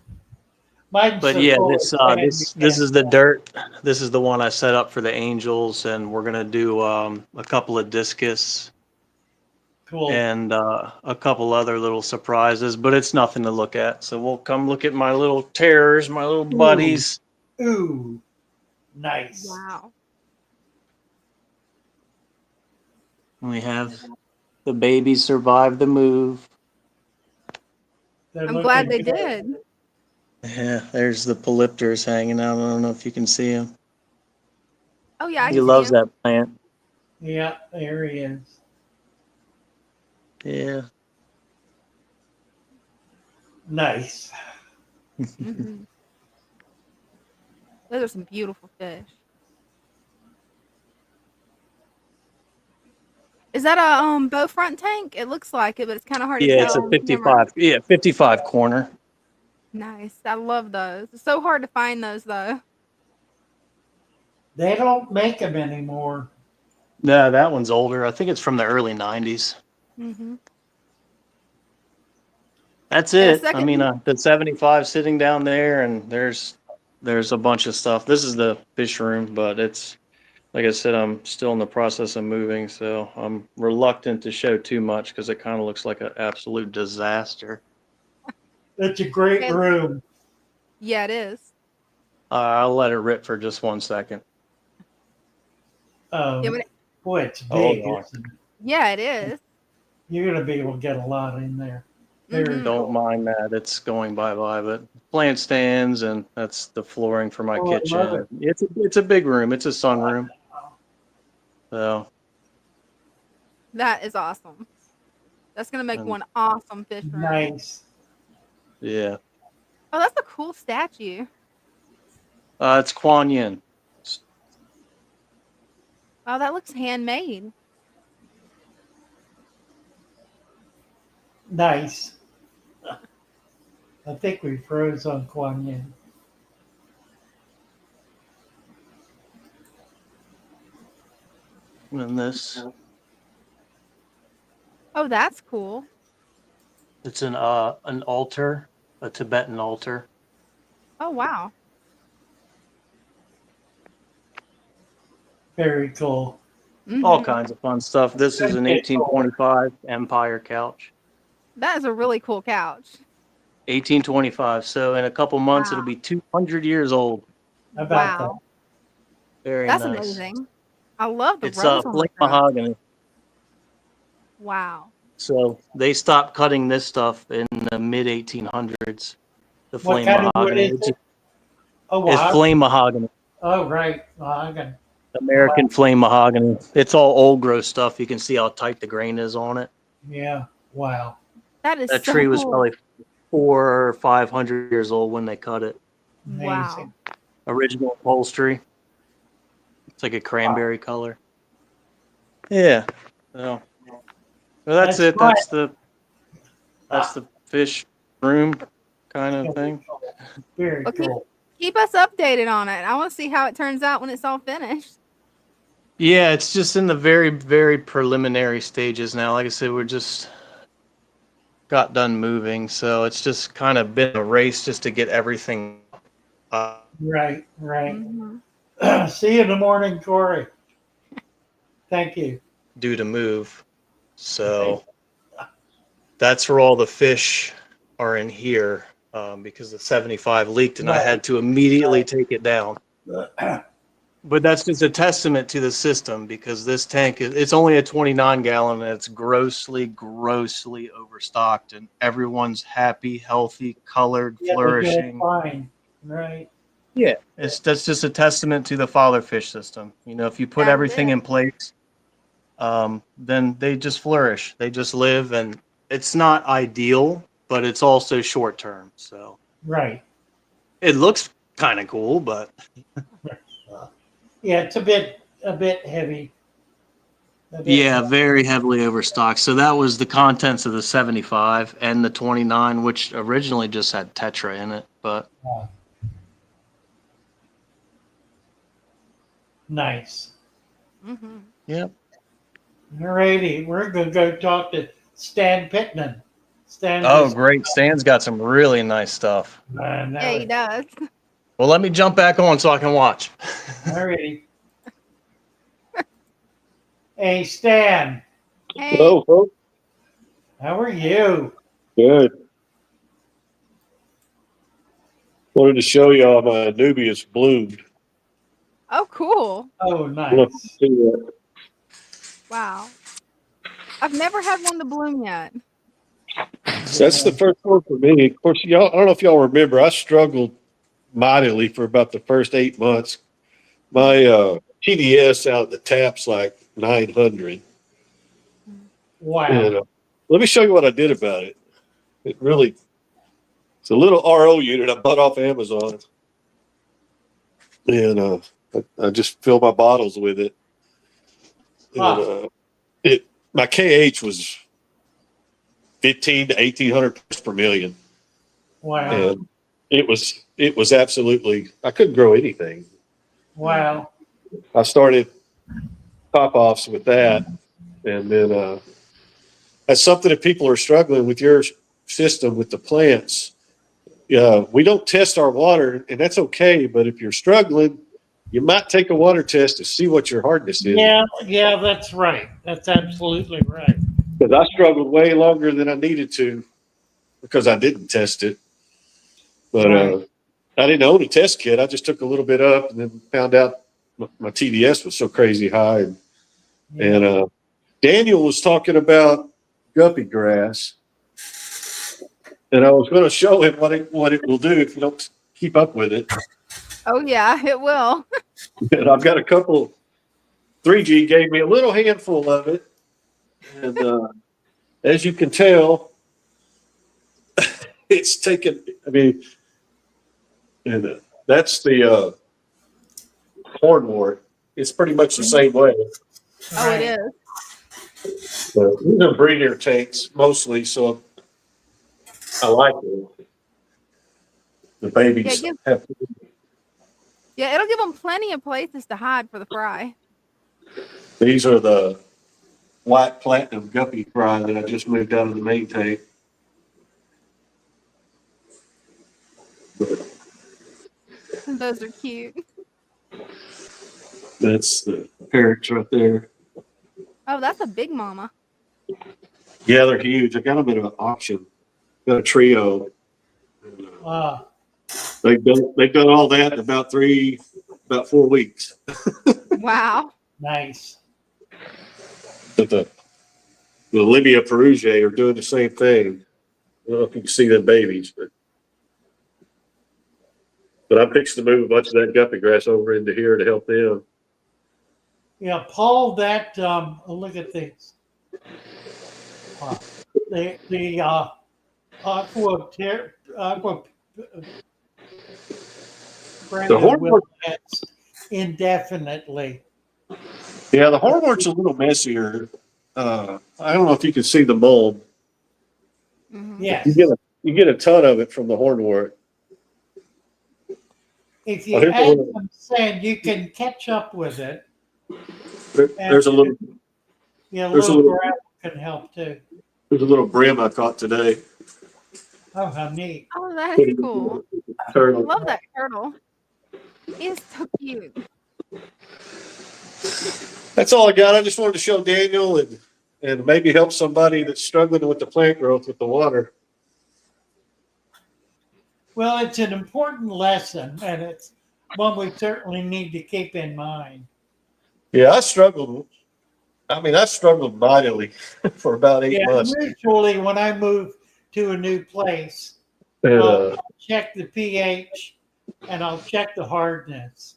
Mine's But so yeah, full of sand you this can't is the tell. dirt. This is the one I set up for the angels, and we're gonna do a couple of discus Cool. and a couple other little surprises. But it's nothing to look at. So we'll come look at my little terrors, my little buddies. Ooh, nice. Wow. We have the babies survive the move. They're I'm glad looking they good. did. Yeah, there's the polypters hanging out. I don't know if you can see him. Oh yeah, I He can see loves him. that plant. Yeah, there he is. Yeah. Nice. Hmm. Those are some beautiful fish. Is that a bow front tank? It looks like it, but it's kind of hard to Yeah, it's tell a on camera. 55. Yeah, 55 corner. Nice. I love those. It's so hard to find those though. They don't make them anymore. No, that one's older. I think it's from the early 90s. Hmm. That's Yeah, the it. I mean, second. the 75 sitting down there, and there's a bunch of stuff. This is the fish room, but it's like I said, I'm still in the process of moving, so I'm reluctant to show too much because it kind of looks like an absolute disaster. It's a great Okay. room. Yeah, it is. I'll let it rip for just 1 second. Yeah, but Boy, it's Hold big, on. isn't it? yeah, it is. You're gonna be able to get a lot in there. Very Mhm. Don't cool. mind that. It's going bye-bye, but plant stands, and that's the flooring for my Oh, I love kitchen. it. It's a big room. It's a sunroom. So, That is awesome. That's gonna make and one awesome fish room. Nice. yeah. Oh, that's a cool statue. It's Kuan Yin. Oh, that looks handmade. Nice. I think we froze on Kuan Yin. And this, Oh, that's cool. it's an altar, a Tibetan altar. Oh, wow. Very cool. All Hmm. kinds of fun stuff. This is an Very cool. 1825 Empire couch. That is a really cool couch. 1825. So in a couple months, it'll Wow. be 200 years old. How about that? Wow. Very That's nice. amazing. I love the It's rose on the flake front. mahogany. Wow. So they stopped cutting this stuff in the mid 1800s. The What flame kind of wood mahogany. is it? Oh, It's wow. flame mahogany. Oh, right. Mahogany. American flame mahogany. It's all old growth stuff. You can see how tight the grain is on it. Yeah. Wow. That is That so tree was cool. probably 400 or 500 years old when they cut it. Amazing. Wow. Original upholstery. It's like a cranberry color. Yeah. So, well, that's it. fun. That's the fish room kind of thing. Very Well, cool. keep us updated on it. I want to see how it turns out when it's all finished. Yeah, it's just in the very, very preliminary stages now. Like I said, we're just got done moving, so it's just kind of been a race just to get everything Right. Right. Hmm. See you in the morning, Corey. Thank you. due to move. So that's where all the fish are in here because the 75 leaked and I had to immediately take it down. But that's just a testament to the system because this tank it's only a 29 gallon and it's grossly overstocked and everyone's happy, healthy, colored, Yeah, they're doing flourishing. fine. Right. Yeah, that's just a testament to the father fish system. You know, if you put That it everything is. in place, then they just flourish. They just live, and it's not ideal, but it's also short term. So Right. it looks kind of cool, but Yeah, it's a bit heavy. A bit yeah, very heavily overstocked. So that was the contents of the 75 and the 29, which originally just had Tetra in it, but nice. Hmm. yeah. Alrighty, we're gonna go talk to Stan Pittman. Stan Oh, just, great. Stan's got some really nice stuff. I know Yeah, he it. does. Well, let me jump back on so I can watch. Alrighty. Hey, Stan, Hey, Hello, folks. how are you? Good. Wanted to show y'all my Nubius bloomed. oh, cool. Oh, Look, nice. see that? Wow. I've never had one to bloom yet. That's the first one for me. Of course, y'all. I don't know if y'all remember. I struggled mightily for about the first 8 months. My TDS out the tap's like 900. Wow. And let me show you what I did about it. It really, it's a little RO unit I bought off Amazon, and I just fill my bottles with it. And it my KH was 15 to 1800 parts per million, Wow. and it was absolutely, I couldn't grow anything. Wow. I started pop offs with that, and then that's something that people are struggling with your system with the plants. We don't test our water, and that's okay. But if you're struggling, you might take a water test to see what your hardness is. Yeah, that's right. That's absolutely right. Because I struggled way longer than I needed to because I didn't test it. But Right. I didn't own a test kit. I just took a little bit up and then found out my TDS was so crazy high. And Daniel was talking about guppy grass, and I was going to show him what it will do if you don't keep up with it. Oh, yeah, it will. And I've got a couple. 3G gave me a little handful of it, and as you can tell, it's taken. I mean, and that's the hornwort. It's pretty much the same way. Oh, it Right. is. But these are breeder tanks mostly, so I like it. The babies Yeah, have. Yeah, it'll give them plenty of places to hide for the fry. These are the white platinum guppy fry that I just moved out of the main tank. Those are cute. That's the parrots right there. Oh, that's a big mama. Yeah, they're huge. I got them at an auction. Got a trio. And, Ah, they've done all that in about 4 weeks. Wow. nice. But the Libya Perugia are doing the same thing. I don't know if you can see them babies, but I'm fixing to move a bunch of that guppy grass over into here to help them. Yeah, Paul, that look at these. The aqua Brenda will hornwort, last indefinitely. yeah, the hornwort's a little messier. I don't know if you can see the mold. Mhm. Yes. You get a ton of it from the hornwort. If you Oh, here's a add little- some sand, you can catch up with it. There's a little Yeah, a there's a little little gravel can help too. there's a little brim I caught today. Oh, how neat. Oh, that is cool. I Turtle. love that turtle. He's so cute. That's all I got. I just wanted to show Daniel and maybe help somebody that's struggling with the plant growth with the water. Well, it's an important lesson, and it's one we certainly need to keep in mind. Yeah, I struggled. I mean, I struggled mightily for about 8 Yeah, months. usually when I move to a new place, And, I'll check the pH and I'll check the hardness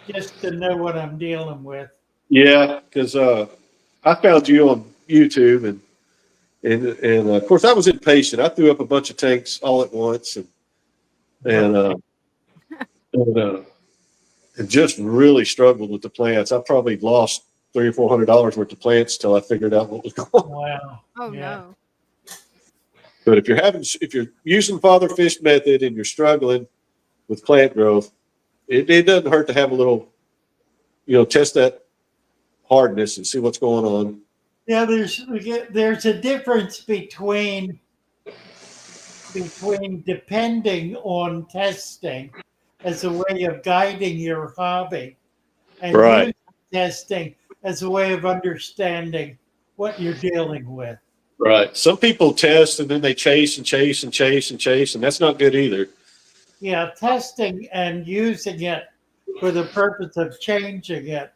just to know what I'm dealing with. yeah, because I found you on YouTube, and of course I was impatient. I threw up a bunch of tanks all at once, and and just really struggled with the plants. I probably lost $300 or $400 worth of plants till I figured out what was going on. Wow. Oh, Yeah. no. But if you're using Father Fish method and you're struggling with plant growth, it doesn't hurt to have a little, test that hardness and see what's going on. Yeah, there's a difference between between depending on testing as a way of guiding your hobby and Right. using testing as a way of understanding what you're dealing with. Right. Some people test and then they chase and chase and chase and chase, and that's not good either. Yeah, testing and using it for the purpose of changing it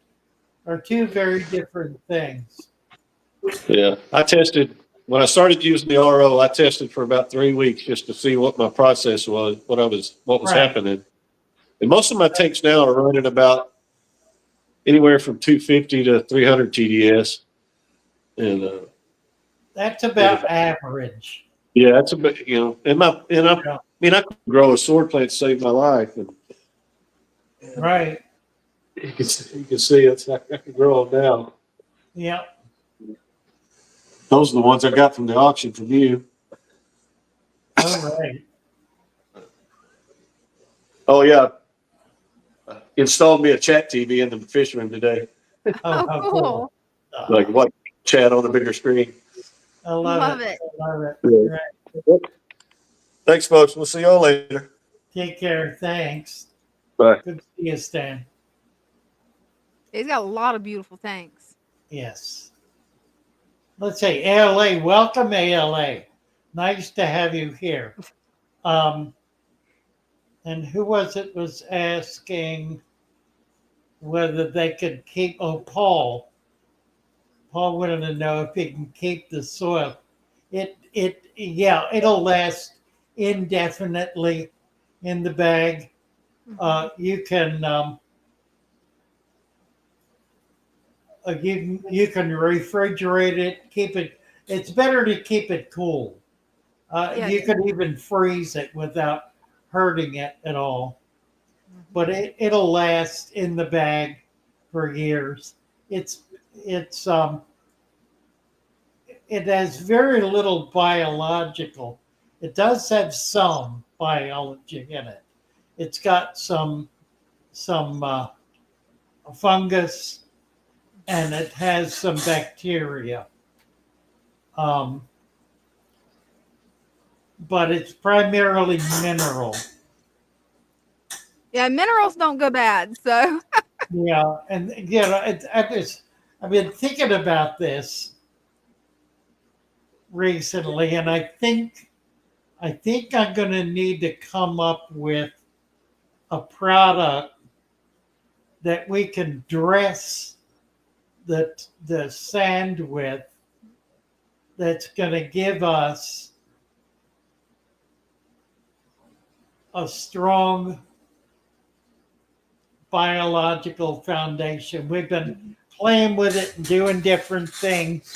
are two very different things. Yeah. I tested when I started using the RO, I tested for about 3 weeks just to see what my process was, what was Right. happening. And most of my tanks now are running about anywhere from 250 to 300 TDS. And That's about average. yeah, that's a bit, I mean, I could grow a sword plant to save my life, and Right. you can see it's I can grow them now. Yeah. Those are the ones I got from the auction from you. All right. Oh yeah, installed me a chat TV in the fish room today. Oh, Oh, how cool. cool. Like what chat on a bigger screen. I love, Love it. it. I love it. Yeah. Right. Thanks, folks. We'll see y'all later. Take care. Thanks. Bye. Good to see you, Stan. He's got a lot of beautiful tanks. Yes. Let's say ALA. Welcome, ALA. Nice to have you here. And who was it was asking whether they could keep, Paul. Paul wanted to know if he can keep the soil. Yeah, it'll last indefinitely in the bag. You can you can refrigerate it, keep it. It's better to keep it cool. Yeah, You could even freeze it without hurting it at all. But it'll last in the bag for years. It's it has very little biological. It does have some biology in it. It's got some fungus, and it has some bacteria. But it's primarily mineral. Yeah, minerals don't go bad. So Yeah, and I've been thinking about this recently, and I think I'm going to need to come up with a product that we can dress the sand with that's going to give us a strong biological foundation. We've been playing with it and doing different things.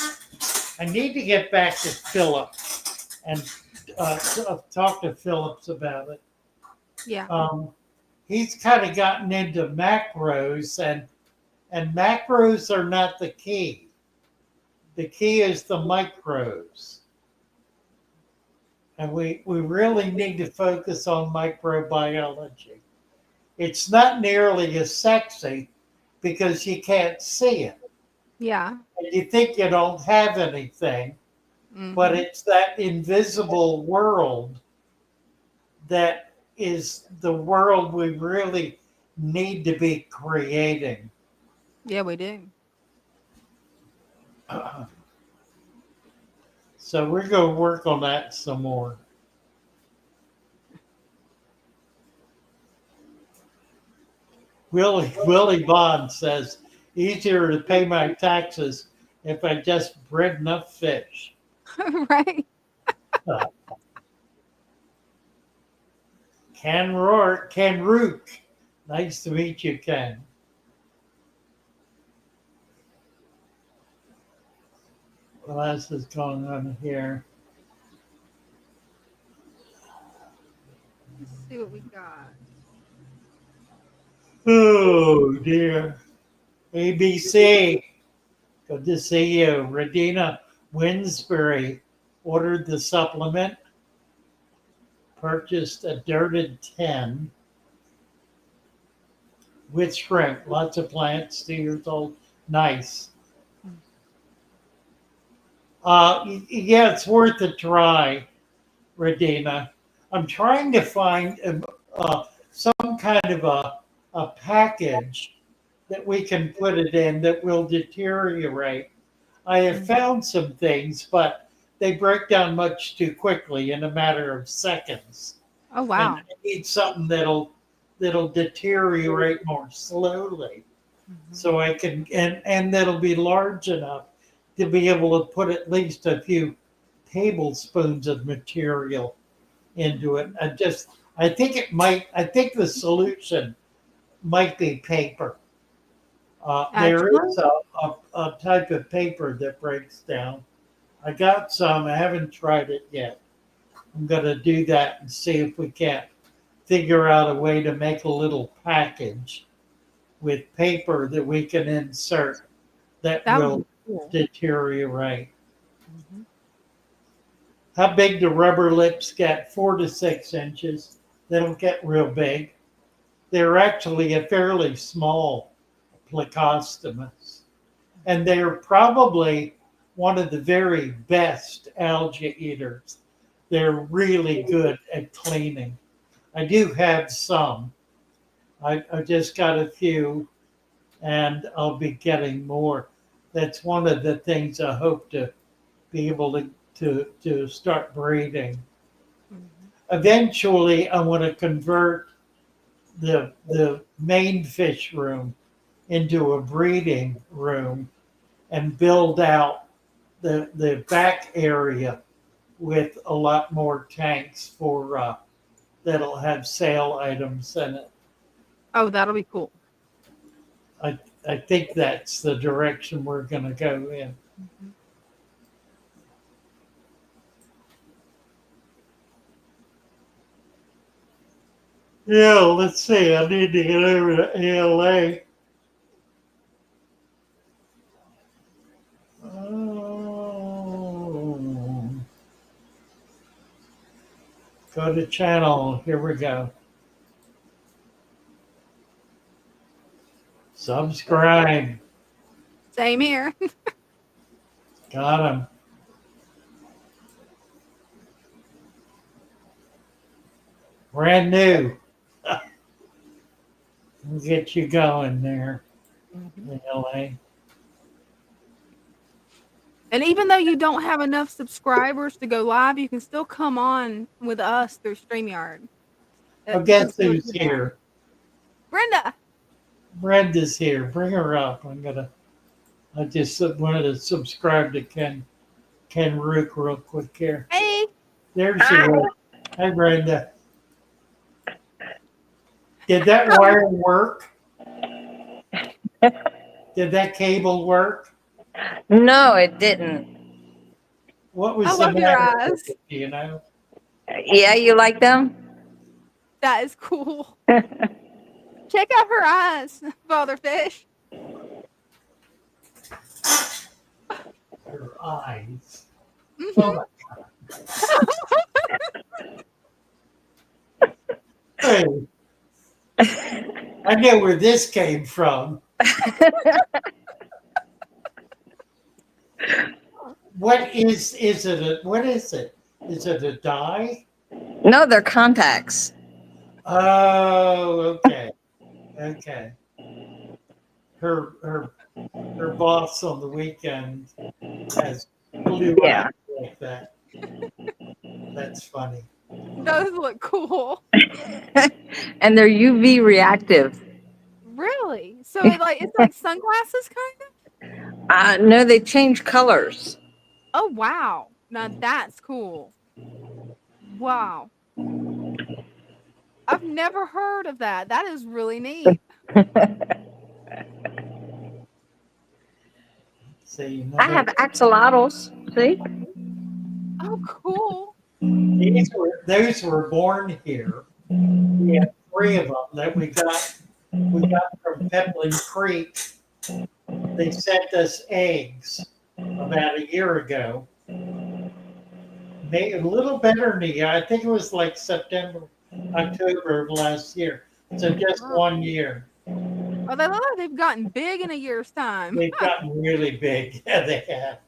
I need to get back to Philip and talk to Phillips about it. yeah. He's kind of gotten into macros, and macros are not the key. The key is the micros. And we really need to focus on microbiology. It's not nearly as sexy because you can't see it. Yeah. And you think you don't have anything, but it's that invisible world that is the world we really need to be creating. Yeah, we do. So we're going to work on that some more. Willie Bond says, easier to pay my taxes if I just bred enough fish. Right. Ken Rook. Nice to meet you, Ken. What else is going on here? Let's see what we got. Oh, dear. ABC. Good to see you. Radina Winsbury ordered the supplement, purchased a dirted 10 with shrimp. Lots of plants, 2 years old. Nice. Yeah, it's worth a try. Radina. I'm trying to find some kind of a package that we can put it in that will deteriorate. I have found some things, but they break down much too quickly in a matter of seconds. Oh And wow. I need something that'll deteriorate more slowly, so I can and that'll be large enough to be able to put at least a few tablespoons of material into it. I think the solution might be paper. There Actually, is a type of paper that breaks down. I got some. I haven't tried it yet. I'm going to do that and see if we can't figure out a way to make a little package with paper that we can insert that that would will be cool. deteriorate. Mhm. How big do rubber lips get? 4 to 6 inches. They don't get real big. They're actually a fairly small plecostomus. And they're probably one of the very best algae eaters. They're really good at cleaning. I do have some. I just got a few, and I'll be getting more. That's one of the things I hope to be able to start breeding. Mhm. Eventually, I want to convert the main fish room into a breeding room and build out the back area with a lot more tanks for that'll have sale items in it. Oh, that'll be cool. I I think that's the direction we're going to go in. Mhm. Yeah, let's see. I need to get over to ALA. Oh, go to channel. Here we go. Subscribe. Same here. Got him. Brand new. We'll get you going there, Mhm. ALA. And even though you don't have enough subscribers to go live, you can still come on with us through StreamYard. Oh, You can guess still who's do that. here? Brenda. Brenda's here. Bring her up. I just wanted to subscribe to Ken Rook real quick here. Hey. There she is. Hi, Brenda. Did that wire work? Did that cable work? No, it didn't. What I was the love your matter with eyes. it? Do you know? Yeah, you like them? That is cool. Check out her eyes, Father Fish. Her eyes. Oh Mhm. my Hey, I know where this came from. What is it? What is it? Is it a dye? No, they're contacts. Oh, okay, okay. Her boss on the weekend has blue eyes Yeah. like that. That's funny. Those look cool. And they're UV reactive. Really? So it's like sunglasses kind of? No, they change colors. Oh wow. Now that's cool. Wow. I've never heard of that. That is really neat. See, I have another. axolotls. See? Oh cool. Those were born here. We have 3 of them that we got from Peplin Creek. They sent us eggs about a year ago. Maybe a little better than a year. I think it was like September, October of last year. So just Wow. 1 year. Oh, they look like they've gotten big in a year's time. They've gotten really big. Yeah, they have.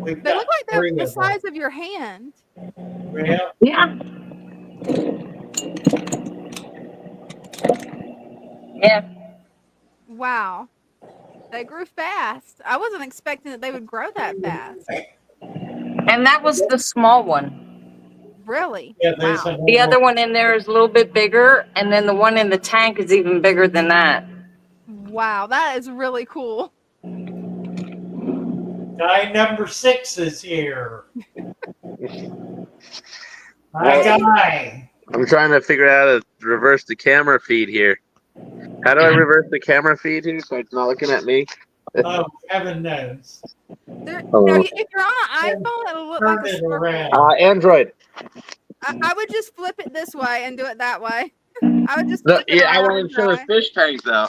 We've They got look like they're 3 the of them. size of your hand. Yeah. Yeah. Yeah. Wow. They grew fast. I wasn't expecting that they would grow that fast. And that was the small one. Really? Yeah, there's Wow. The another other one in there is a little bit bigger, and then the one in the tank is even bigger than that. Wow, that is really cool. guy number 6 is here. My Well, guy. I'm trying to figure out how to reverse the camera feed here. How do I reverse the camera feed here so it's not looking at me? Oh, heaven knows. Oh. If you're on an iPhone, it'll look like Turn a it circle. around. Android. I would just flip it this way and do it that way. I would just No, flip it yeah, I around want and to show the try. fish tank though.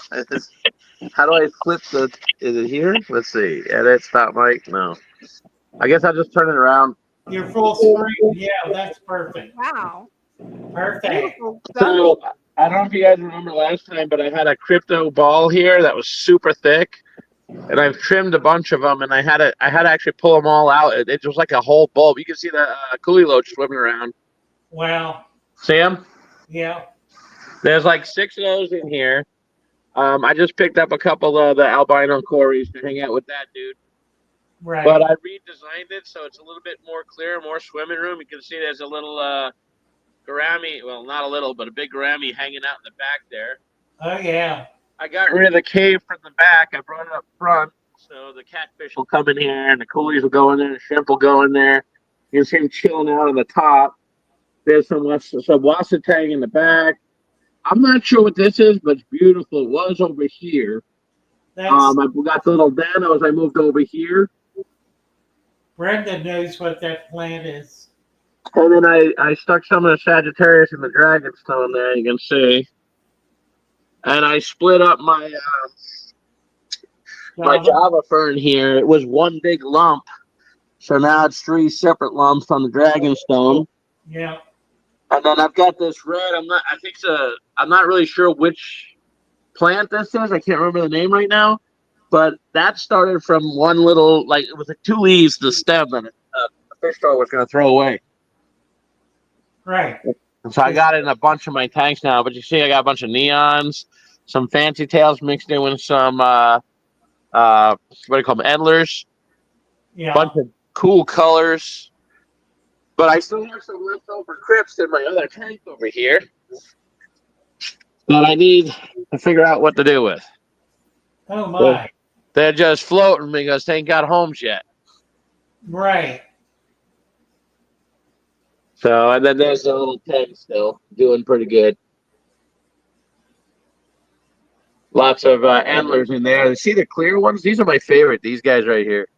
How do I flip the? Is it here? Let's see. Edit. Stop mic. No. I guess I'll just turn it around. Your full screen. Yeah, that's perfect. Wow. Perfect. Beautiful gummy. So I don't know if you guys remember last time, but I had a crypto ball here that was super thick, and I've trimmed a bunch of them, and I had to actually pull them all out. It was like a whole bulb. You can see the Loach swimming around. Wow. See him? Yeah. There's like 6 of those in here. I just picked up a couple of the albino cories to hang out with that dude. Right. But I redesigned it so it's a little bit more clear, more swimming room. You can see there's a little gourami, well, not a little, but a big gourami hanging out in the back there. Oh, yeah. I got rid of the cave from the back. I brought it up front, so the catfish will come in here, and the coolies will go in there, and the shrimp will go in there. You can see them chilling out on the top. There's some wasatang in the back. I'm not sure what this is, but it's beautiful. It was over here. That's I got the little danos. I moved over here. Brenda knows what that plant is. And then I stuck some of the Sagittarius and the Dragonstone there, you can see. And I split up my Java fern here. It was one big lump. So now it's 3 separate lumps on the Dragonstone. Yeah. And then I've got this red. I'm not really sure which plant this is. I can't remember the name right now. But that started from one little, like, it was like 2 leaves, the stem, and a fish store was going to throw away. Right. And so I got it in a bunch of my tanks now. But you see, I got a bunch of neons, some fancy tails mixed in with some, what do you call them, endlers. Yeah. Bunch of cool colors. But I still have some leftover crypts in my other tank over here that I need to figure out what to do with. Oh, my. They're just floating because they ain't got homes yet. Right. So, and then there's the little tank still doing pretty good. Lots of antlers in there. See the clear ones? These are my favorite. These guys right here.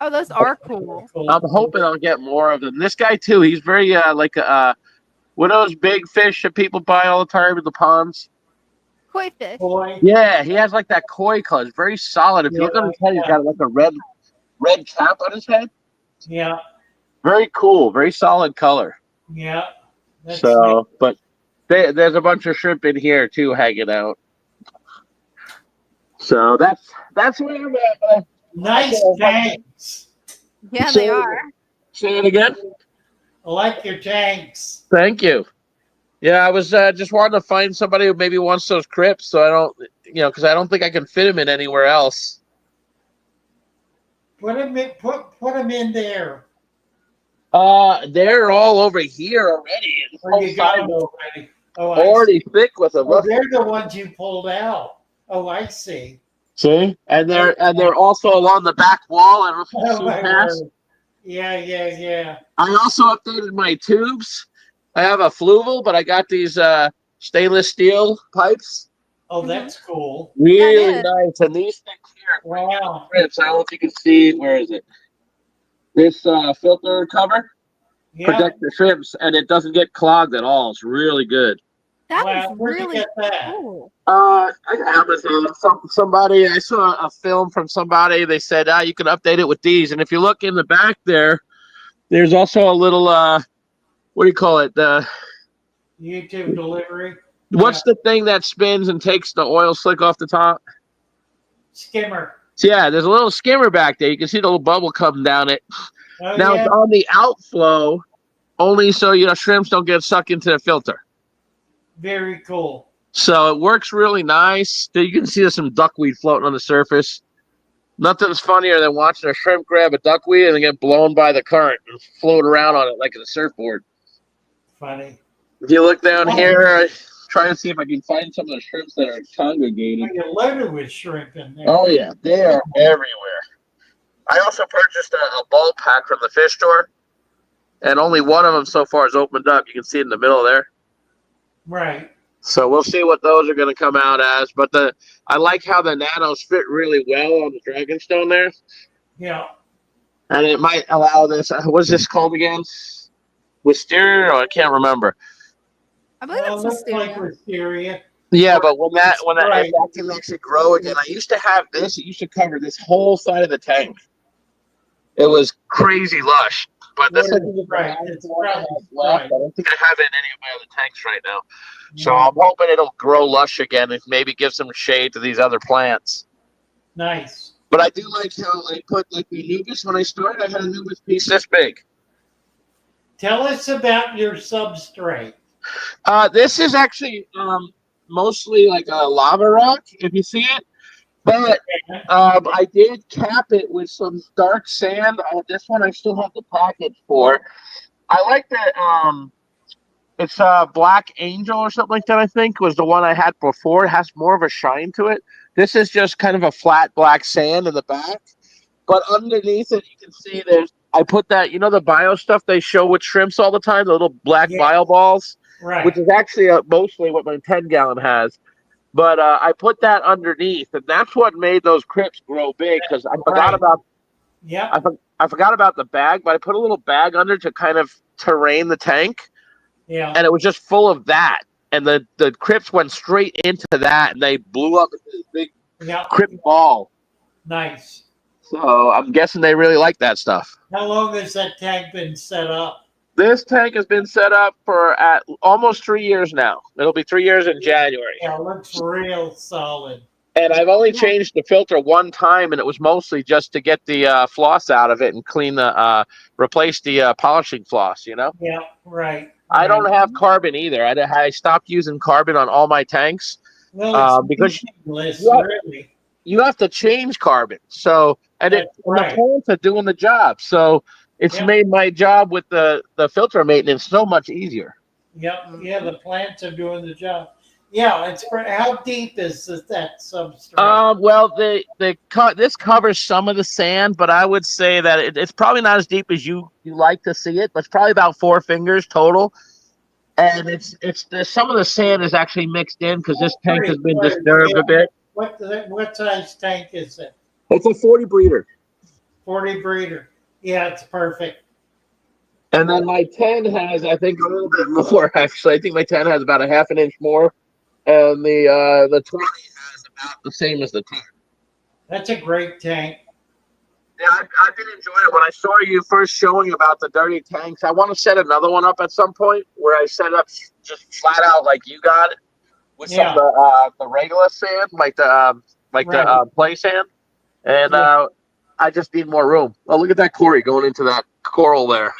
Oh, those are cool. I'm hoping I'll get more of them. This guy too. He's very like one of those big fish that people buy all the time in the ponds. Koi fish. Boy. Yeah, he has like that koi color. It's very solid. If you look on his head, he's got like a red cap on his head. Yeah. Very cool. Very solid color. Yeah. That's So, but there's a bunch of shrimp in here too, hanging out. So that's where I'm at. nice tanks. Yeah, they are. Say it again. I like your tanks. Thank you. Yeah, I was just wanting to find somebody who maybe wants those crypts, so I don't, because I don't think I can fit them in anywhere else. Put them in. Put them in there. They're all over here already. Or you got them already. Oh, already thick with them. Oh, they're the ones you pulled out. Oh, I see. See, and they're also along the back wall. I don't know if you Oh, see my past. word. Yeah. I also updated my tubes. I have a fluval, but I got these stainless steel pipes. Oh, that's cool. Really nice. And these things here, wow. Grips. I don't know if you can see. Where is it? This filter cover protects the shrimps, and it doesn't get clogged at all. It's really good. That is Where'd you really get that? cool. Amazon. Somebody. I saw a film from somebody. They said, you can update it with these. And if you look in the back there, there's also a little what do you call it? The YouTube delivery. What's the thing that spins and takes the oil slick off the top? Skimmer. So yeah, there's a little skimmer back there. You can see the little bubble coming down it. Oh, Now yeah. it's on the outflow, only so shrimps don't get sucked into the filter. Very cool. So it works really nice. You can see there's some duckweed floating on the surface. Nothing's funnier than watching a shrimp grab a duckweed and then get blown by the current and float around on it like a surfboard. Funny. If you look down here, try to see if I can find some of the shrimps that are congregated. You're loaded with shrimp in there. Oh yeah, they are everywhere. I also purchased a bulk pack from the fish store, and only one of them so far is opened up. You can see it in the middle there. Right. So we'll see what those are going to come out as. But I like how the nanos fit really well on the dragonstone there. Yeah. And it might allow this. What's this called again? Wisteria? Or I can't remember. I believe it's Looks like wisteria. wisteria. Yeah, but when that Right. can actually grow again, I used to have this. It used to cover this whole side of the tank. It was crazy lush. But this is right. It's probably left. I don't think I have it in any of my other tanks right now. So I'm hoping it'll grow lush again and maybe give some shade to these other plants. Nice. But I do like how I put like the anubis when I started. I had an anubis piece this big. Tell us about your substrate. This is actually mostly like a lava rock, if you see it. But I did cap it with some dark sand. This one I still have the package for. I like that. It's Black Angel or something like that, I think, was the one I had before. It has more of a shine to it. This is just kind of a flat black sand in the back. But underneath it, you can see I put that, the bio stuff they show with shrimps all the time, the little black bio balls, which is actually mostly what my 10-gallon has. But I put that underneath, and that's what made those crypts grow big, because I forgot about I forgot about the bag, but I put a little bag under to kind of terrain the tank. Yeah. And it was just full of that. And the crypts went straight into that, and they blew up into this big crypt ball. Nice. So I'm guessing they really like that stuff. How long has that tank been set up? This tank has been set up for almost 3 years now. It'll be 3 years in January. Yeah, it looks real solid. And I've only changed the filter one time, and it was mostly just to get the floss out of it and replace the polishing floss, Yeah, right. I don't have carbon either. I stopped using carbon on all my tanks. Well, it's because really. You have to change carbon. So, and the plants are doing the job. So it's made my job with the filter maintenance so much easier. Yep. Yeah, the plants are doing the job. Yeah, it's how deep is that substrate? Well, this covers some of the sand, but I would say that it's probably not as deep as you like to see it, but it's probably about 4 fingers total. And some of the sand is actually mixed in because this tank has been disturbed a bit. What size tank is it? It's a 40 breeder. 40 breeder. Yeah, it's perfect. And then my 10 has, I think, a little bit more, actually. I think my 10 has about a half an inch more. And the 20 has about the same as the 10. That's a great tank. Yeah, I've been enjoying it. When I saw you first showing about the dirty tanks, I want to set another one up at some point where I set up just flat out like you got it with some of the regular sand, like the play sand. And I just need more room. Oh, look at that Corey going into that coral there.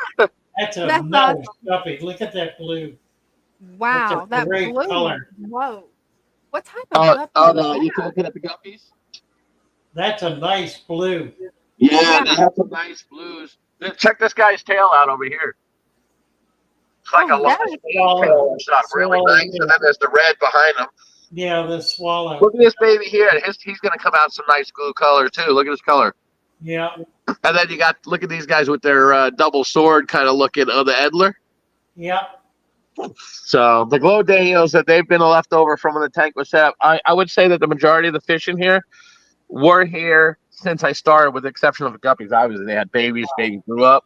That's a nice guppy. Look at that blue. Wow, that great blue. color. Whoa. What type of guppy? Oh, no, you looking at the guppies? That's a nice blue. Yeah, they have some nice blues. Check this guy's tail out over here. It's like a long tail. It's not really nice. And then there's the red behind him. Yeah, the swallow. Look at this baby here. He's going to come out some nice blue color, too. Look at his color. Yeah. And then look at these guys with their double sword kind of looking of the Edler. Yeah. So the glow danios that they've been left over from when the tank was set up, I would say that the majority of the fish in here were here since I started, with the exception of the guppies. Obviously, they had babies grew up,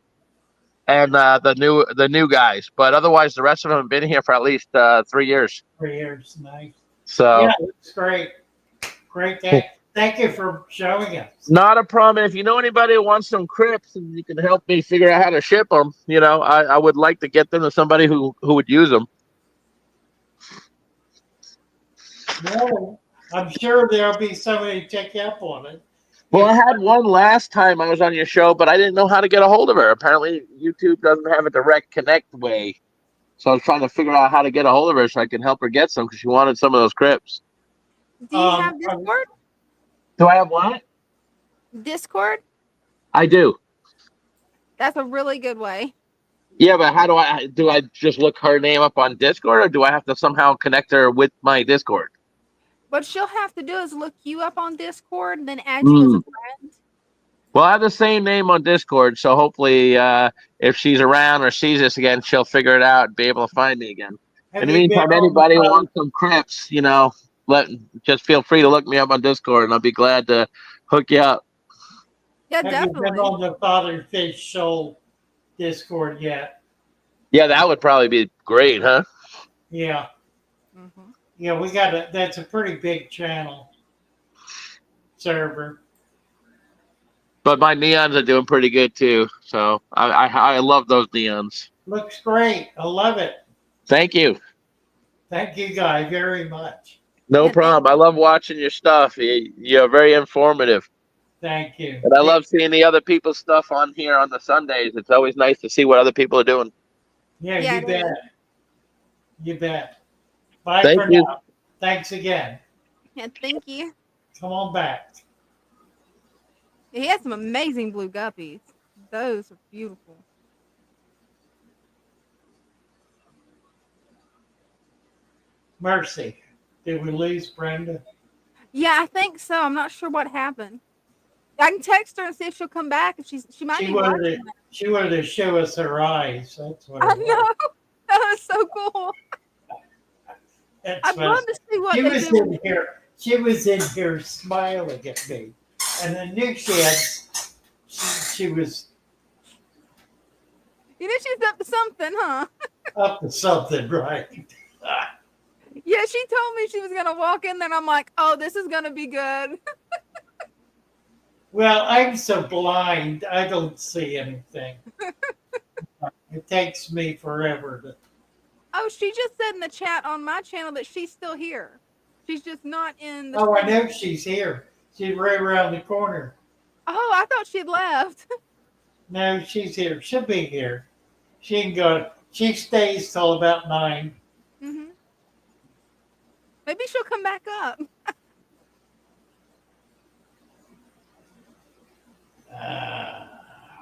and the new guys. But otherwise, the rest of them have been here for at least 3 years. 3 years, nice. So yeah, it's great. Great day. Thank you for showing us. Not a problem. If you know anybody who wants some crypts and you can help me figure out how to ship them, I would like to get them to somebody who would use them. Well, I'm sure there'll be somebody to check you up on it. Well, I had one last time I was on your show, but I didn't know how to get a hold of her. Apparently, YouTube doesn't have a direct connect way. So I was trying to figure out how to get a hold of her so I can help her get some because she wanted some of those crips. Do you have Discord? Do I have what? Discord? I do. That's a really good way. Yeah, but how do I just look her name up on Discord or do I have to somehow connect her with my Discord? What she'll have to do is look you up on Discord and then add you as a Mm. friend. Well, I have the same name on Discord, so hopefully if she's around or sees this again, she'll figure it out and be able to find me again. In Have the you been meantime, on the anybody who Father? wants some crips, just feel free to look me up on Discord and I'll be glad to hook you up. Yeah, Have you been definitely. on the Father Fish Show Discord yet? Yeah, that would probably be great, huh? Yeah. Mm-hmm. Yeah, that's a pretty big channel server. But my neons are doing pretty good too. So I love those neons. Looks great. I love it. Thank you. Thank you, Guy, very much. No Yeah, problem. I love watching your stuff. You're very informative. Thank you. And I love seeing the other people's stuff on here on the Sundays. It's always nice to see what other people are doing. Yeah, Yeah, you it bet. is. You bet. Bye Thank for you. now. Thanks again. Yeah, thank you. Come on back. He has some amazing blue guppies. Those are beautiful. Mercy. Did we lose Brenda? Yeah, I think so. I'm not sure what happened. I can text her and see if she'll come back. If she might be watching. She wanted to show us her eyes. That's what I it was. know. That was so cool. That's I'd love to see what she they was do. in here. She was in here smiling at me, and I knew she was You know she's up to something, huh? up to something, right? Yeah, she told me she was gonna walk in there, and I'm like, oh, this is gonna be good. Well, I'm so blind, I don't see anything. It takes me forever to. Oh, she just said in the chat on my channel that she's still here. She's just not in the. Oh, I know she's here. She's right around the corner. Oh, I thought she'd left. No, she's here. She'll be here. She can go. She stays till about 9. Mm-hmm. Maybe she'll come back up.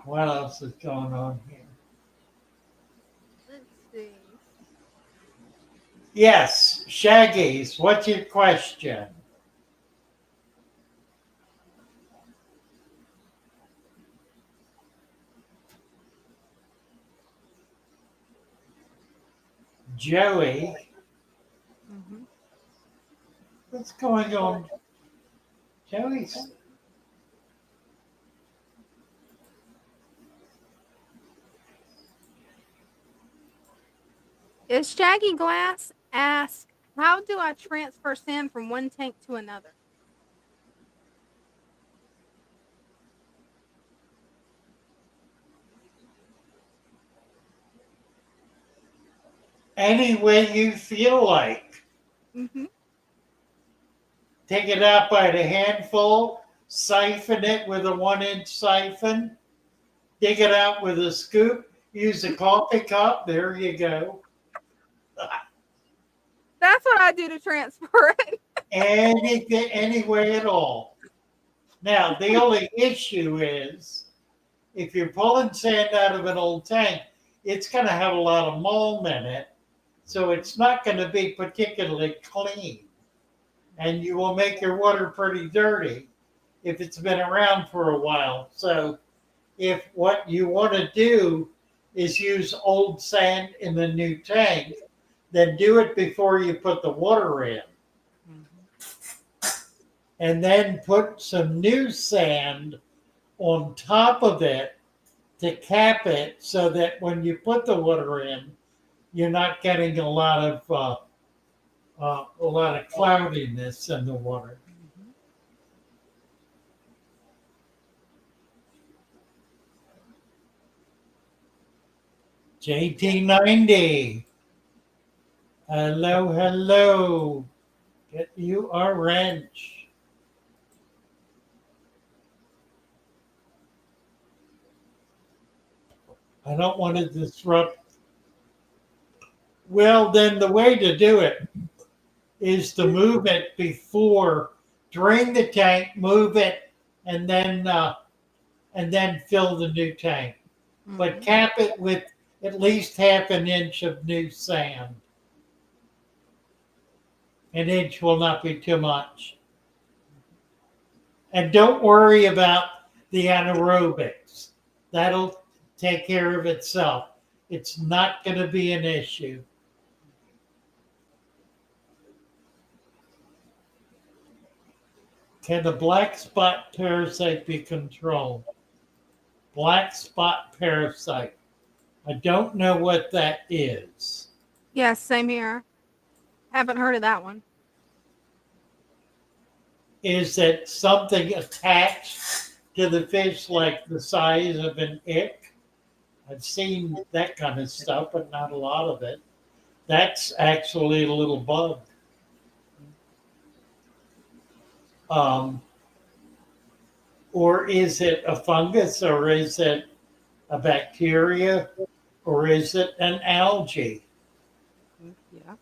What else is going on here? Let's see. Yes, Shaggy's. What's your question? Joey. Mm-hmm. What's going on? Joey's. Is Shaggy Glass asked, how do I transfer sand from one tank to another? Any way you feel like. Mm-hmm. Take it out by the handful, siphon it with a 1-inch siphon, dig it out with a scoop, use a coffee cup. There you go. That's what I do to transfer it. Any way at all. Now, the only issue is if you're pulling sand out of an old tank, it's going to have a lot of mold in it. So it's not going to be particularly clean. And you will make your water pretty dirty if it's been around for a while. So if what you want to do is use old sand in the new tank, then do it before you put the water in. And then put some new sand on top of it to cap it so that when you put the water in, you're not getting a lot of cloudiness in the water. JT90. Hello, hello. Get you a wrench. I don't want to disrupt. Well, then the way to do it is to move it before, drain the tank, move it, and then fill the new tank. But cap it with at least half an inch of new sand. An inch will not be too much. And don't worry about the anaerobics. That'll take care of itself. It's not going to be an issue. Can the black spot parasite be controlled? Black spot parasite. I don't know what that is. Yeah, same here. Haven't heard of that one. Is it something attached to the fish like the size of an ick? I've seen that kind of stuff, but not a lot of it. That's actually a little bug. Or is it a fungus, or is it a bacteria, or is it an algae? Yeah.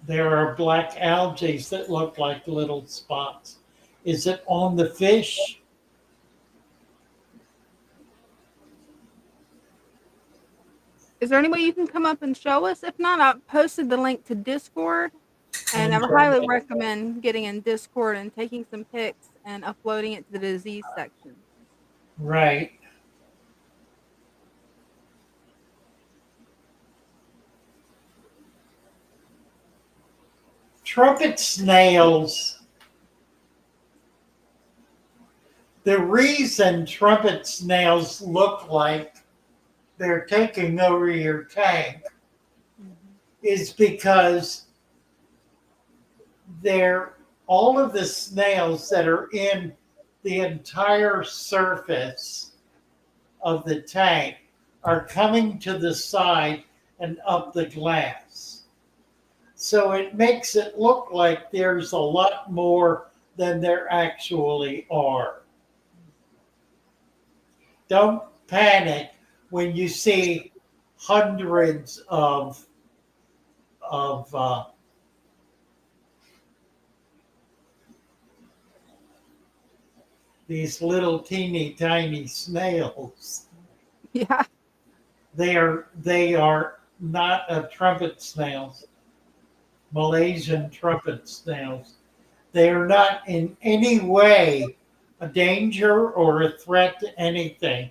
There are black algae that look like little spots. Is it on the fish? Is there any way you can come up and show us? If not, I've posted the link to Discord, and I would highly recommend getting in Discord and taking some pics and uploading it to the disease section. Right. Trumpet snails. The reason trumpet snails look like they're taking over your tank is because all of the snails that are in the entire surface of the tank are coming to the side and up the glass. So it makes it look like there's a lot more than there actually are. Don't panic when you see hundreds of these little teeny tiny snails. Yeah. They are not a trumpet snails, Malaysian trumpet snails. They are not in any way a danger or a threat to anything.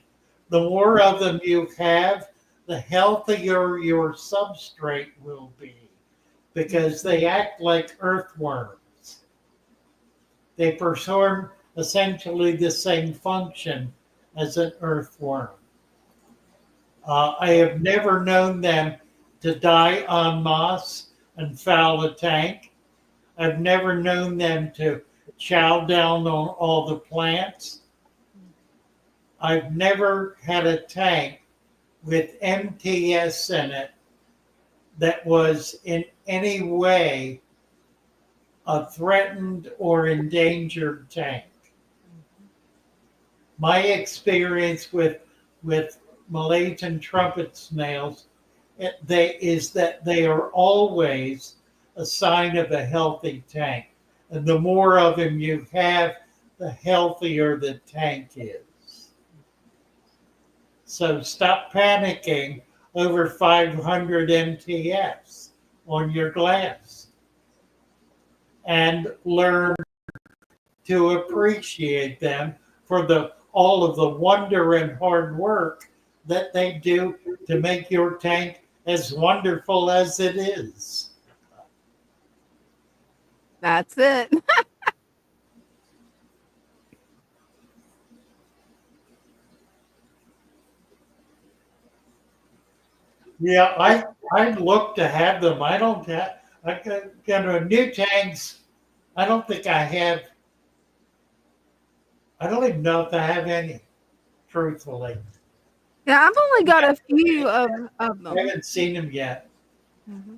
The more of them you have, the healthier your substrate will be, because they act like earthworms. They perform essentially the same function as an earthworm. I have never known them to die en masse and foul a tank. I've never known them to chow down on all the plants. I've never had a tank with MTS in it that was in any way a threatened or endangered tank. My experience with Malaysian trumpet snails is that they are always a sign of a healthy tank. And the more of them you have, the healthier the tank is. So stop panicking over 500 MTS on your glass and learn to appreciate them for all of the wonder and hard work that they do to make your tank as wonderful as it is. That's it. Yeah, I'd look to have them. I don't have, new tanks. I don't think I have. I don't even know if I have any, truthfully. Yeah, I've only got a few of them. I haven't seen them yet. Mm-hmm.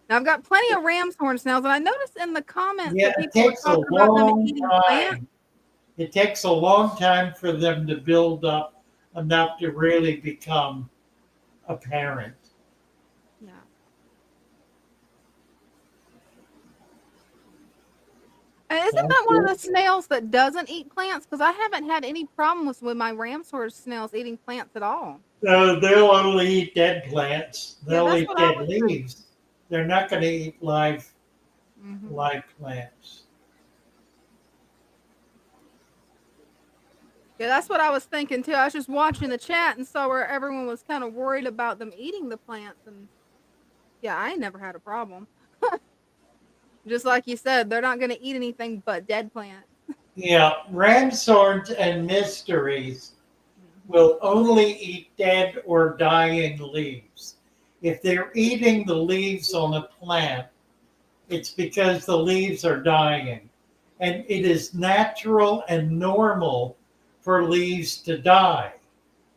Now, I've got plenty of ramshorn snails, and I noticed in the comments Yeah, that it people were takes a talking about them long eating plants. time. It takes a long time for them to build up enough to really become apparent. Yeah. And isn't that one of the snails that doesn't eat plants? Because I haven't had any problems with my Ramshorn snails eating plants at all. No, they'll only eat dead plants. Yeah, They'll that's eat what I dead was leaves. They're not going to eat live thinking. live plants. Yeah, that's what I was thinking too. I was just watching the chat and saw where everyone was kind of worried about them eating the plants, and yeah, I ain't never had a problem. Just like you said, they're not going to eat anything but dead plants. Yeah, ramshorns and mysteries will only eat dead or dying leaves. If they're eating the leaves on a plant, it's because the leaves are dying. And it is natural and normal for leaves to die.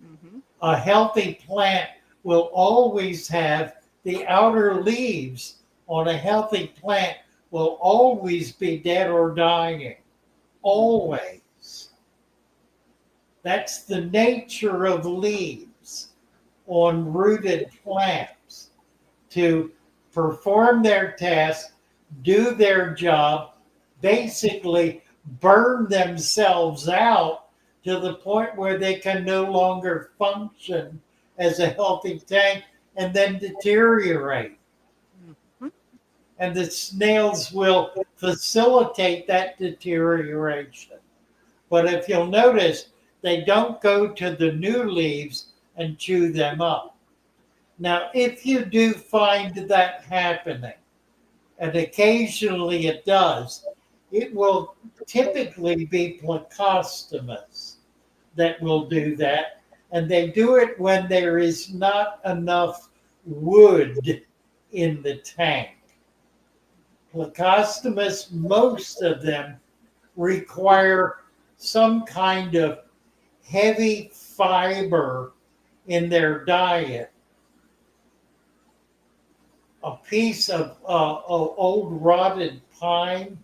Mm-hmm. A healthy plant will always have the outer leaves on a healthy plant will always be dead or dying. Always. That's the nature of leaves on rooted plants to perform their task, do their job, basically burn themselves out to the point where they can no longer function as a healthy tank and then deteriorate. Mm-hmm. And the snails will facilitate that deterioration. But if you'll notice, they don't go to the new leaves and chew them up. Now, if you do find that happening, and occasionally it does, it will typically be plecostomus that will do that. And they do it when there is not enough wood in the tank. Plecostomus, most of them require some kind of heavy fiber in their diet. A piece of old rotted pine,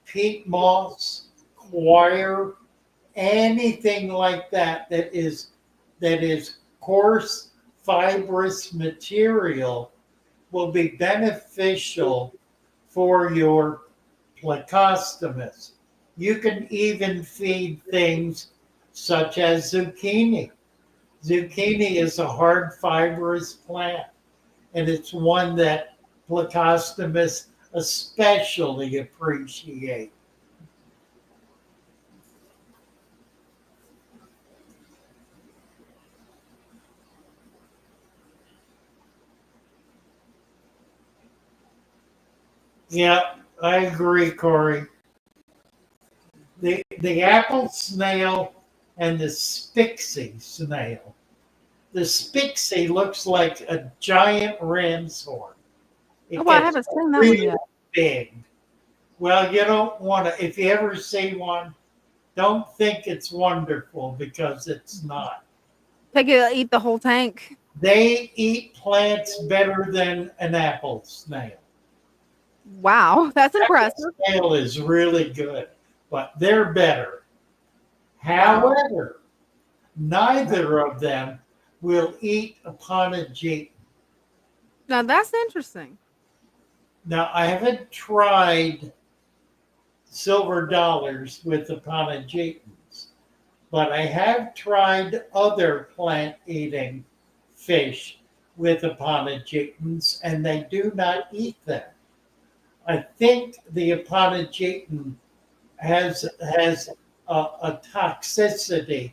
peat moss, coir, anything like that that is coarse fibrous material will be beneficial for your plecostomus. You can even feed things such as zucchini. Zucchini is a hard fibrous plant, and it's one that plecostomus especially appreciate. Yeah, I agree, Corey. The apple snail and the spixie snail. The spixie looks like a giant ram's horn. It Oh, I gets haven't seen that one really yet. big. Well, you don't want to, if you ever see one, don't think it's wonderful because it's not. Take it, eat the whole tank. They eat plants better than an apple snail. Wow, that's impressive. Apple snail is really good, but they're better. However, neither of them will eat upon a jeep. Now that's interesting. Now, I haven't tried silver dollars with the Panagitans, but I have tried other plant eating fish with the Panagitans, and they do not eat them. I think the Apanagitan has a toxicity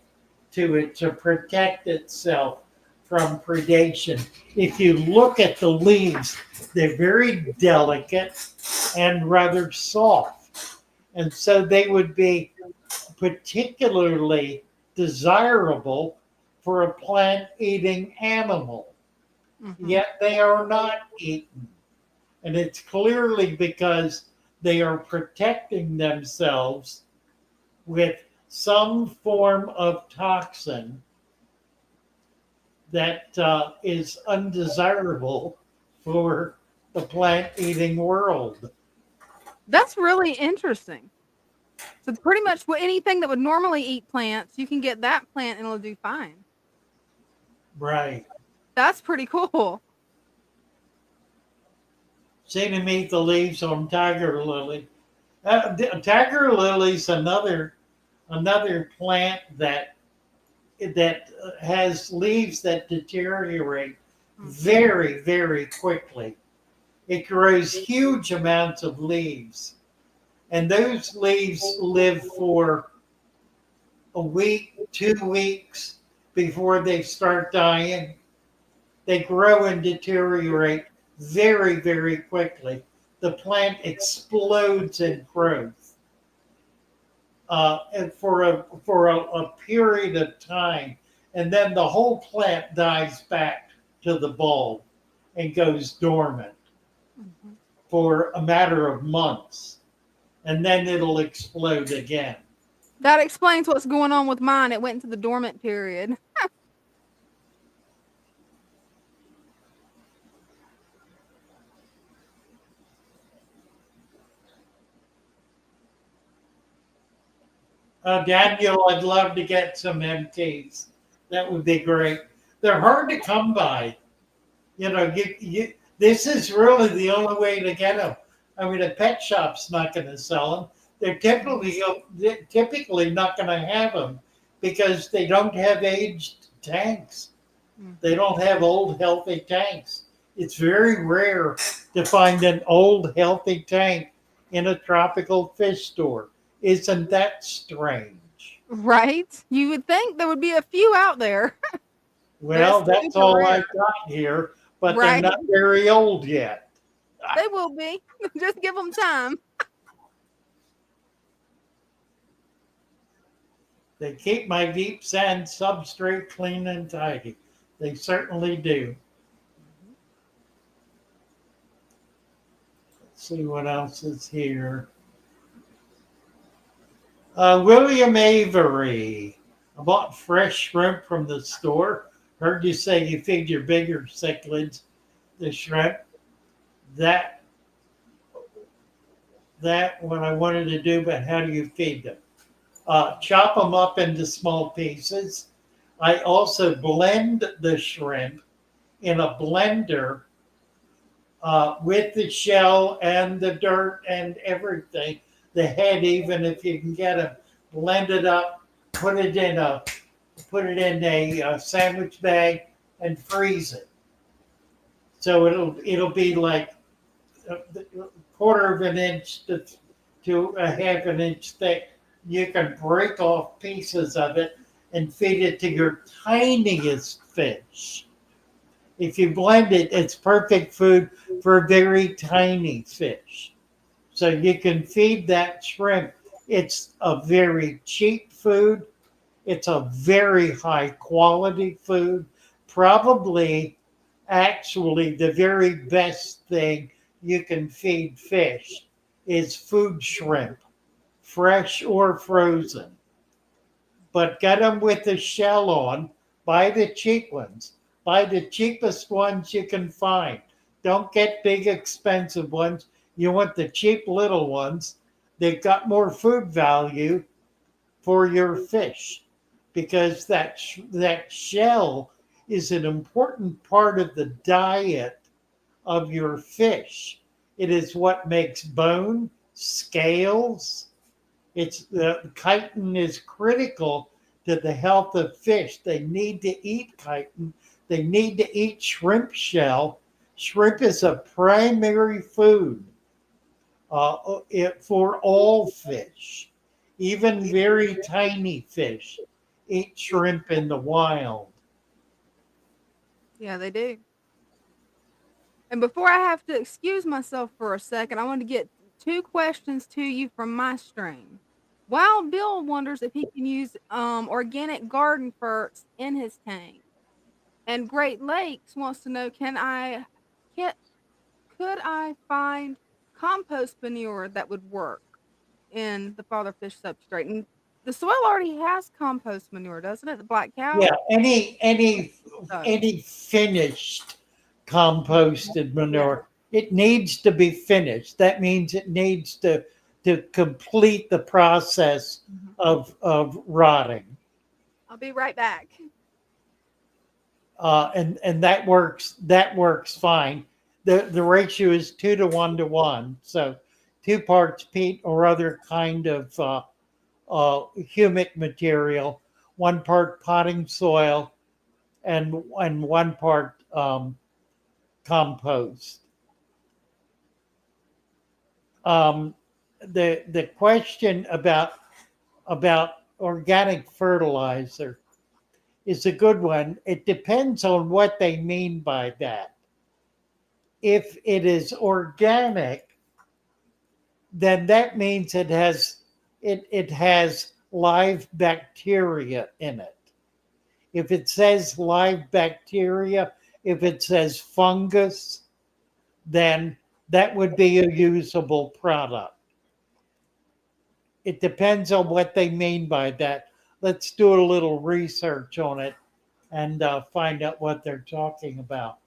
to it to protect itself from predation. If you look at the leaves, they're very delicate and rather soft. And so they would be particularly desirable for a plant-eating animal. Mhm. Yet they are not eaten. And it's clearly because they are protecting themselves with some form of toxin that is undesirable for the plant eating world. That's really interesting. So pretty much anything that would normally eat plants, you can get that plant and it'll do fine. Right. That's pretty cool. Seen him eat the leaves on tiger lily. Tiger lily's another plant that has leaves that deteriorate very, very quickly. It grows huge amounts of leaves, and those leaves live for a week, 2 weeks before they start dying. They grow and deteriorate very, very quickly. The plant explodes in growth. And for a period of time, and then the whole plant dies back to the bulb and goes dormant for a matter of months, and then it'll explode again. That explains what's going on with mine. It went into the dormant period. Daniel, I'd love to get some MTs. That would be great. They're hard to come by. You know, this is really the only way to get them. I mean, a pet shop's not going to sell them. They're typically not going to have them because they don't have aged tanks. They don't have old, healthy tanks. It's very rare to find an old, healthy tank in a tropical fish store. Isn't that strange? Right? You would think there would be a few out there. Well, that's all I've got here, but they're not very old yet. They will be. Just give them time. They keep my deep sand substrate clean and tidy. They certainly do. Let's see what else is here. William Avery. I bought fresh shrimp from the store. Heard you say you feed your bigger cichlids the shrimp. That what I wanted to do, but how do you feed them? Chop them up into small pieces. I also blend the shrimp in a blender with the shell and the dirt and everything. The head, even if you can get them, blend it up, put it in a sandwich bag and freeze it. So it'll be like a quarter of an inch to a half an inch thick. You can break off pieces of it and feed it to your tiniest fish. If you blend it, it's perfect food for very tiny fish. So you can feed that shrimp. It's a very cheap food. It's a very high quality food. Probably, actually, the very best thing you can feed fish is food shrimp, fresh or frozen. But get them with the shell on. Buy the cheap ones. Buy the cheapest ones you can find. Don't get big, expensive ones. You want the cheap little ones. They've got more food value for your fish because that shell is an important part of the diet of your fish. It is what makes bone, scales. Chitin is critical to the health of fish. They need to eat chitin. They need to eat shrimp shell. Shrimp is a primary food for all fish, even very tiny fish eat shrimp in the wild. Yeah, they do. And before I have to excuse myself for a second, I want to get 2 questions to you from my stream. Wild Bill wonders if he can use organic garden ferts in his tank. And Great Lakes wants to know, could I find compost manure that would work in the father fish substrate? And the soil already has compost manure, doesn't it? The black cow? Yeah, any finished composted manure, it needs to be finished. That means it needs to to complete the process of rotting. I'll be right back. And that works fine. The ratio is 2 to 1 to 1. So 2 parts peat or other kind of humic material, 1 part potting soil, and 1 part compost. The question about organic fertilizer is a good one. It depends on what they mean by that. If it is organic, then that means it has live bacteria in it. If it says live bacteria, if it says fungus, then that would be a usable product. It depends on what they mean by that. Let's do a little research on it and find out what they're talking about.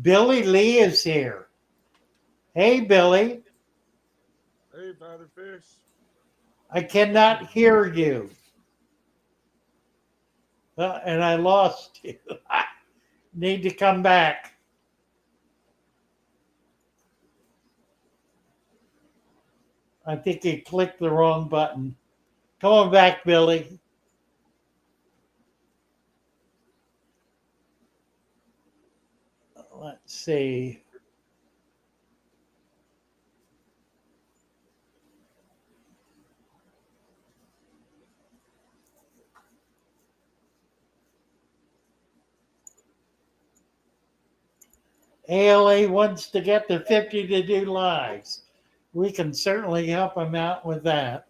Billy Lee is here. Hey, Billy. Hey, Father Fish. I cannot hear you. And I lost you. Need to come back. I think he clicked the wrong button. Come on back, Billy. Let's see. ALA wants to get to 50 to do lives. We can certainly help him out with that.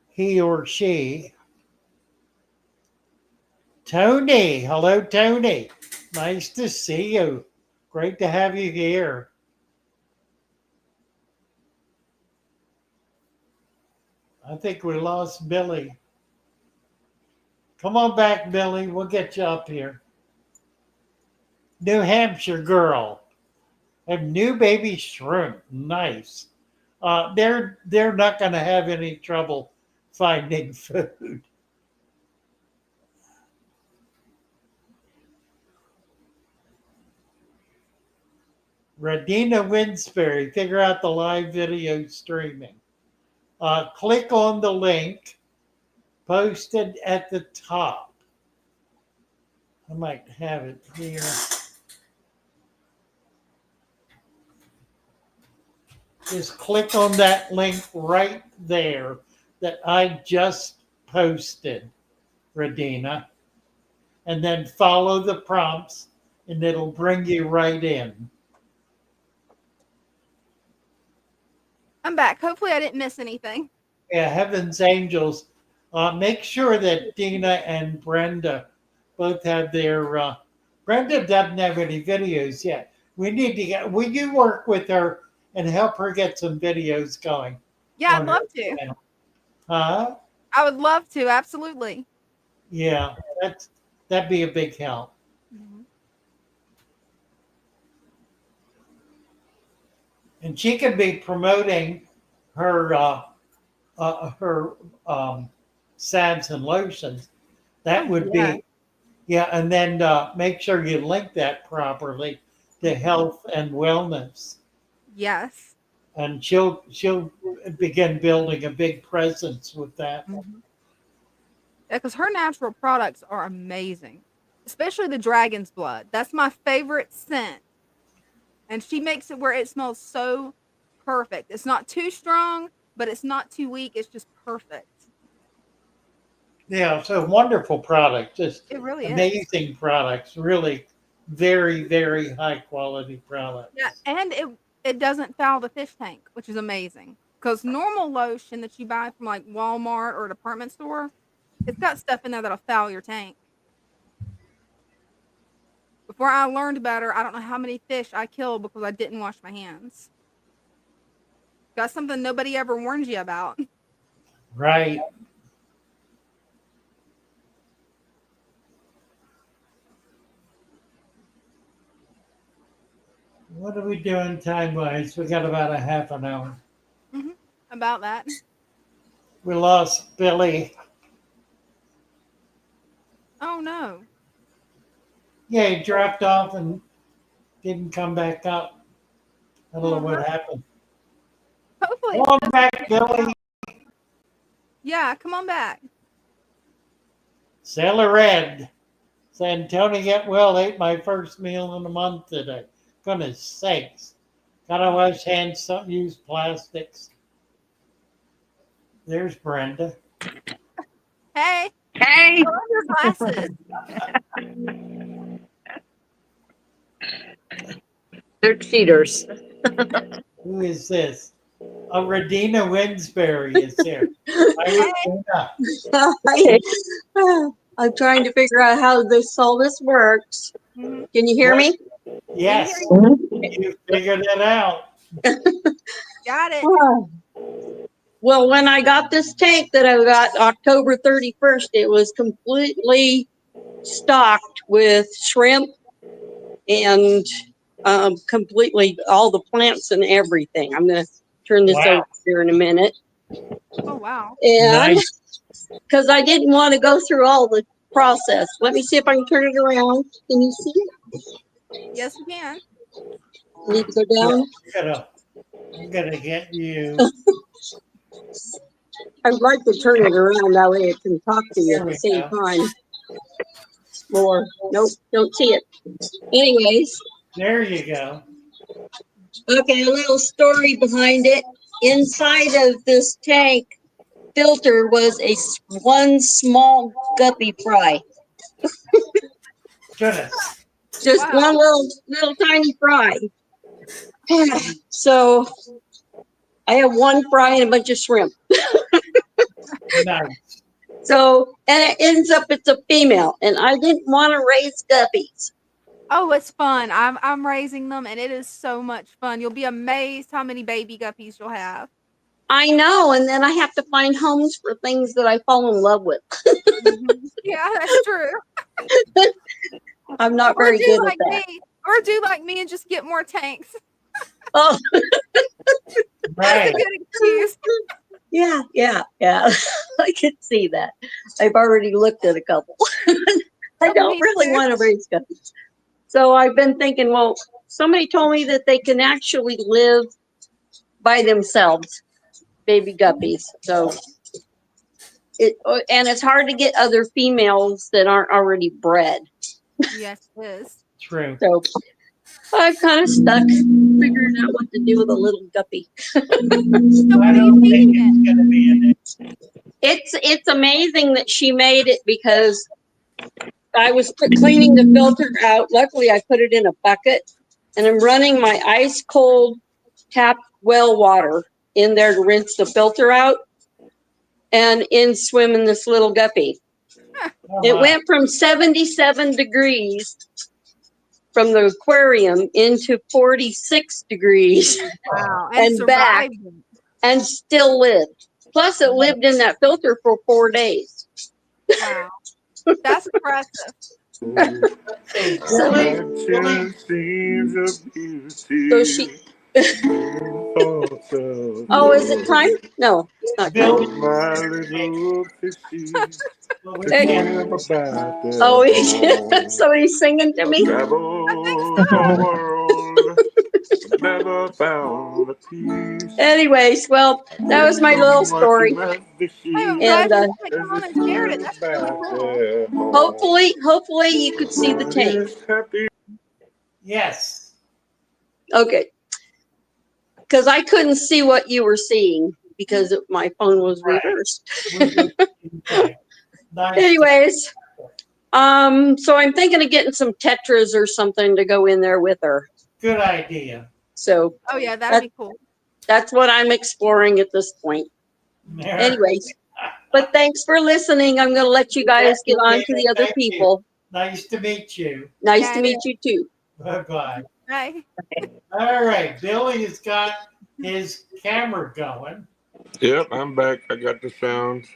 He or she. Tony. Hello, Tony. Nice to see you. Great to have you here. I think we lost Billy. Come on back, Billy. We'll get you up here. New Hampshire girl. Have new baby shrimp. Nice. They're not going to have any trouble finding food. Radina Winsberry, figure out the live video streaming. Click on the link posted at the top. I might have it here. Just click on that link right there that I just posted, Radina, and then follow the prompts and it'll bring you right in. I'm back. Hopefully I didn't miss anything. Yeah, Heaven's Angels. Make sure that Dina and Brenda both have their. Brenda doesn't have any videos yet. We need to get. Will you work with her and help her get some videos going? Yeah, I'd love to. Channel? Huh? I would love to. Absolutely. Yeah, that'd be a big help. Mm-hmm. And she could be promoting her salves and lotions. That would be, yeah. And then make sure you link that properly to health and wellness. Yes. And she'll begin building a big presence with that. Mm-hmm. Yeah, because her natural products are amazing, especially the dragon's blood. That's my favorite scent. And she makes it where it smells so perfect. It's not too strong, but it's not too weak. It's just perfect. Yeah, it's a wonderful product. Just it really amazing is. products. Really very, very high quality products. Yeah, and it doesn't foul the fish tank, which is amazing. Because normal lotion that you buy from like Walmart or a department store, it's got stuff in there that'll foul your tank. Before I learned better, I don't know how many fish I killed because I didn't wash my hands. That's something nobody ever warns you about. Right. What are we doing time-wise? We got about a half an hour. About that. We lost Billy. Oh no. Yeah, he dropped off and didn't come back up. I don't know what happened. Hopefully. Come on back, Billy. Yeah, come on back. Sailor Red saying Tony Getwell ate my first meal in a month today. Goodness sakes. Gotta wash hands, don't use plastics. There's Brenda. Hey. Hey. Put on your glasses. They're cheaters. Who is this? Rina Winsberry is here. Hi, Rina. I'm trying to figure out how all this works. Can you hear me? Yes, you figured it out. Got it. Well, when I got this tank that I got October 31st, it was completely stocked with shrimp and completely all the plants and everything. I'm going to turn this over here in a minute. Oh, wow. And because I didn't want to go through all the process. Let me see if I can turn it around. Can you see it? Yes, you can. Need to go down? I'm gonna get you. I'd like to turn it around that way it can talk to you at the same time. Or nope, don't see it. Anyways. There you go. Okay, a little story behind it. Inside of this tank filter was one small guppy fry. Goodness. Just one little tiny fry. So I have one fry and a bunch of shrimp. Nice. So, and it ends up it's a female, and I didn't want to raise guppies. Oh, it's fun. I'm raising them, and it is so much fun. You'll be amazed how many baby guppies you'll have. I know, and then I have to find homes for things that I fall in love with. Yeah, that's true. I'm not very good at that. Or do like me and just get more tanks. Oh, that's a good excuse. Yeah. I can see that. I've already looked at a couple. I don't really want to raise guppies. So I've been thinking, well, somebody told me that they can actually live by themselves, baby guppies. So and it's hard to get other females that aren't already bred. Yes, it is. True. So I'm kind of stuck figuring out what to do with a little guppy. It's amazing that she made it because I was cleaning the filter out. Luckily, I put it in a bucket, and I'm running my ice cold tap well water in there to rinse the filter out, and in swimming this little guppy. It went from 77 degrees from the aquarium into 46 degrees. Wow. And back, and still lived. Plus, it lived in that filter for 4 days. Wow. That's impressive. So she. Oh, is it time? No, it's not time. My little fishy. Oh, somebody's singing to me. Never found a piece. Anyways, well, that was my little story. And hopefully you could see the tank. Yes. Okay. Because I couldn't see what you were seeing because my phone was reversed. Anyways, so I'm thinking of getting some tetras or something to go in there with her. Good idea. So. Oh yeah, that'd be cool. That's what I'm exploring at this point. Anyways, but thanks for listening. I'm going to let you guys get on to the other people. Nice to meet you. Nice to meet you too. Bye-bye. Bye. All right, Billy has got his camera going. Yep, I'm back. I got the sound.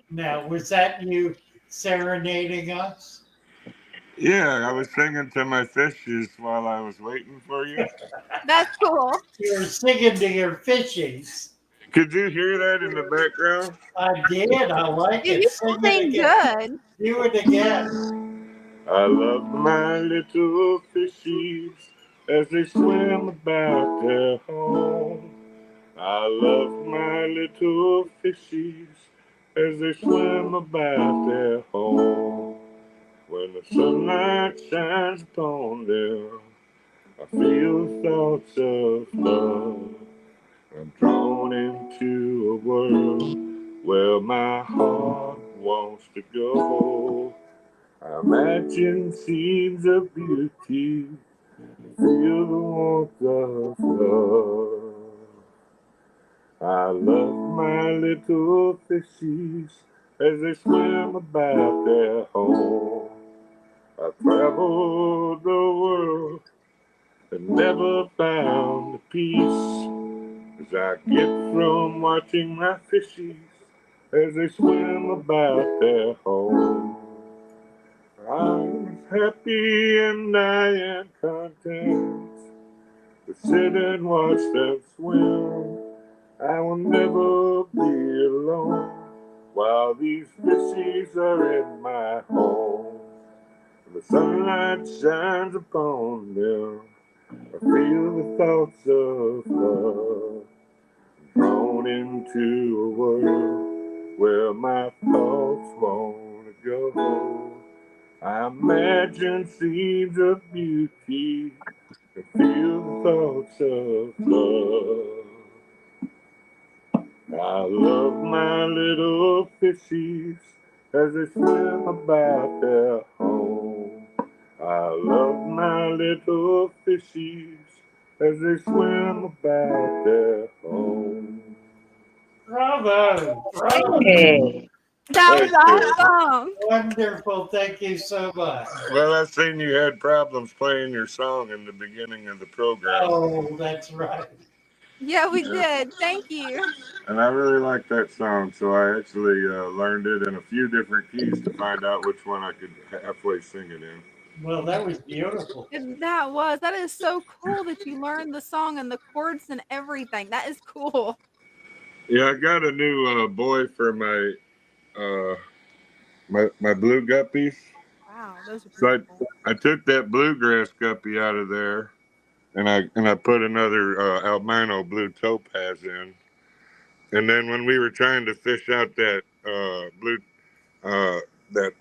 Now, was that you serenading us? Yeah, I was singing to my fishes while I was waiting for you. That's cool. You were singing to your fishies. Could you hear that in the background? I did. I like Dude, it. you Sing it sing again. good. Do it again. I love my little fishies as they swim about their home. I love my little fishies as they swim about their home. When the sunlight shines upon them, I feel thoughts of love. I'm drawn into a world where my heart wants to go. I imagine scenes of beauty, feel the warmth of love. I love my little fishies as they swim about their home. I've traveled the world and never found the peace as I get from watching my fishies as they swim about their home. I'm happy and I am content to sit and watch them swim. I will never be alone while these fishies are in my home. The sunlight shines upon them. I feel the thoughts of love. Drawn into a world where my thoughts want to go. I imagine scenes of beauty and feel the thoughts of love. I love my little fishies as they swim about their home. I love my little fishies as they swim about their home. Bravo. Bravo. Hey. That was Thank you. awesome. Wonderful. Thank you so much. Well, I seen you had problems playing your song in the beginning of the program. Oh, that's right. Yeah, we did. Thank you. And I really like that song, so I actually learned it in a few different keys to find out which one I could halfway sing it in. Well, that was beautiful. That is so cool that you learned the song and the chords and everything. That is cool. Yeah, I got a new boy for my uh, my blue guppies. Wow, those are So beautiful. I took that bluegrass guppy out of there, and I put another albino blue topaz in. And then when we were trying to fish out that blue that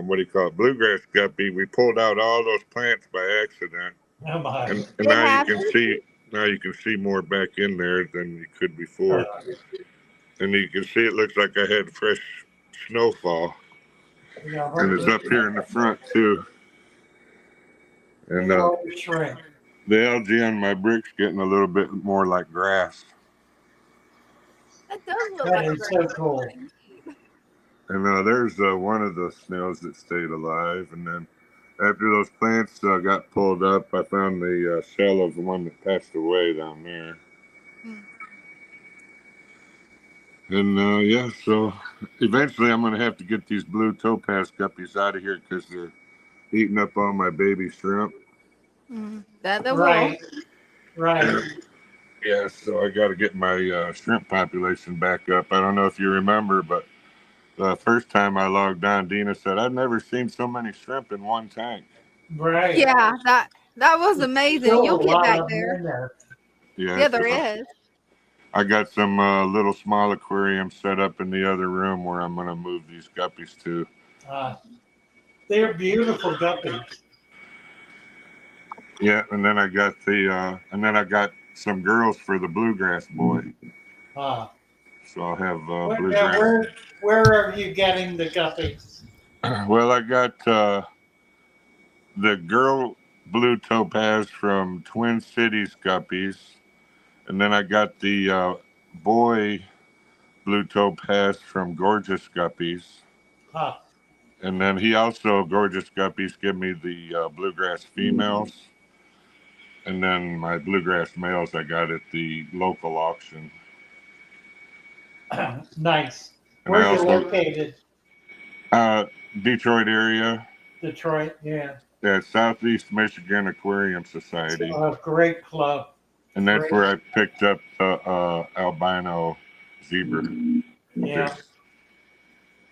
what do you call it, bluegrass guppy, we pulled out all those plants by accident, Oh, my. and It now you can see more back in there than you could before, and you can see it looks like I had fresh snowfall, Yeah, and it's up here in the front too, and shrimp. the algae on my brick's getting a little bit more like grass. That does look That like is so cool. And there's one of the snails that stayed alive. And then after those plants got pulled up, I found the shell of the one that passed away down there. Mm. And yeah, so eventually I'm going to have to get these blue topaz guppies out of here because they're eating up all my baby shrimp. That they will. Right. Right. Yeah, so I got to get my shrimp population back up. I don't know if you remember, but the first time I logged on, Dina said, I've never seen so many shrimp in one tank. Right. Yeah, that was amazing. Still You'll a get lot back of them there. in there. Yeah, Yeah, there so is. I got some little small aquariums set up in the other room where I'm going to move these guppies to. They're beautiful guppies. Yeah, and then I got some girls for the bluegrass boy. Ah. So I'll have Now, bluegrass. where are you getting the guppies? Well, I got the girl blue topaz from Twin Cities Guppies, and then I got the boy blue topaz from Gorgeous Guppies. Huh. And then he also, Gorgeous Guppies, give me the bluegrass females. And then my bluegrass males I got at the local auction. Nice. And Where I are you also, located? Detroit area. Detroit, yeah. Yeah, Southeast Michigan Aquarium Society. A great club. And that's where I picked up the albino zebra fish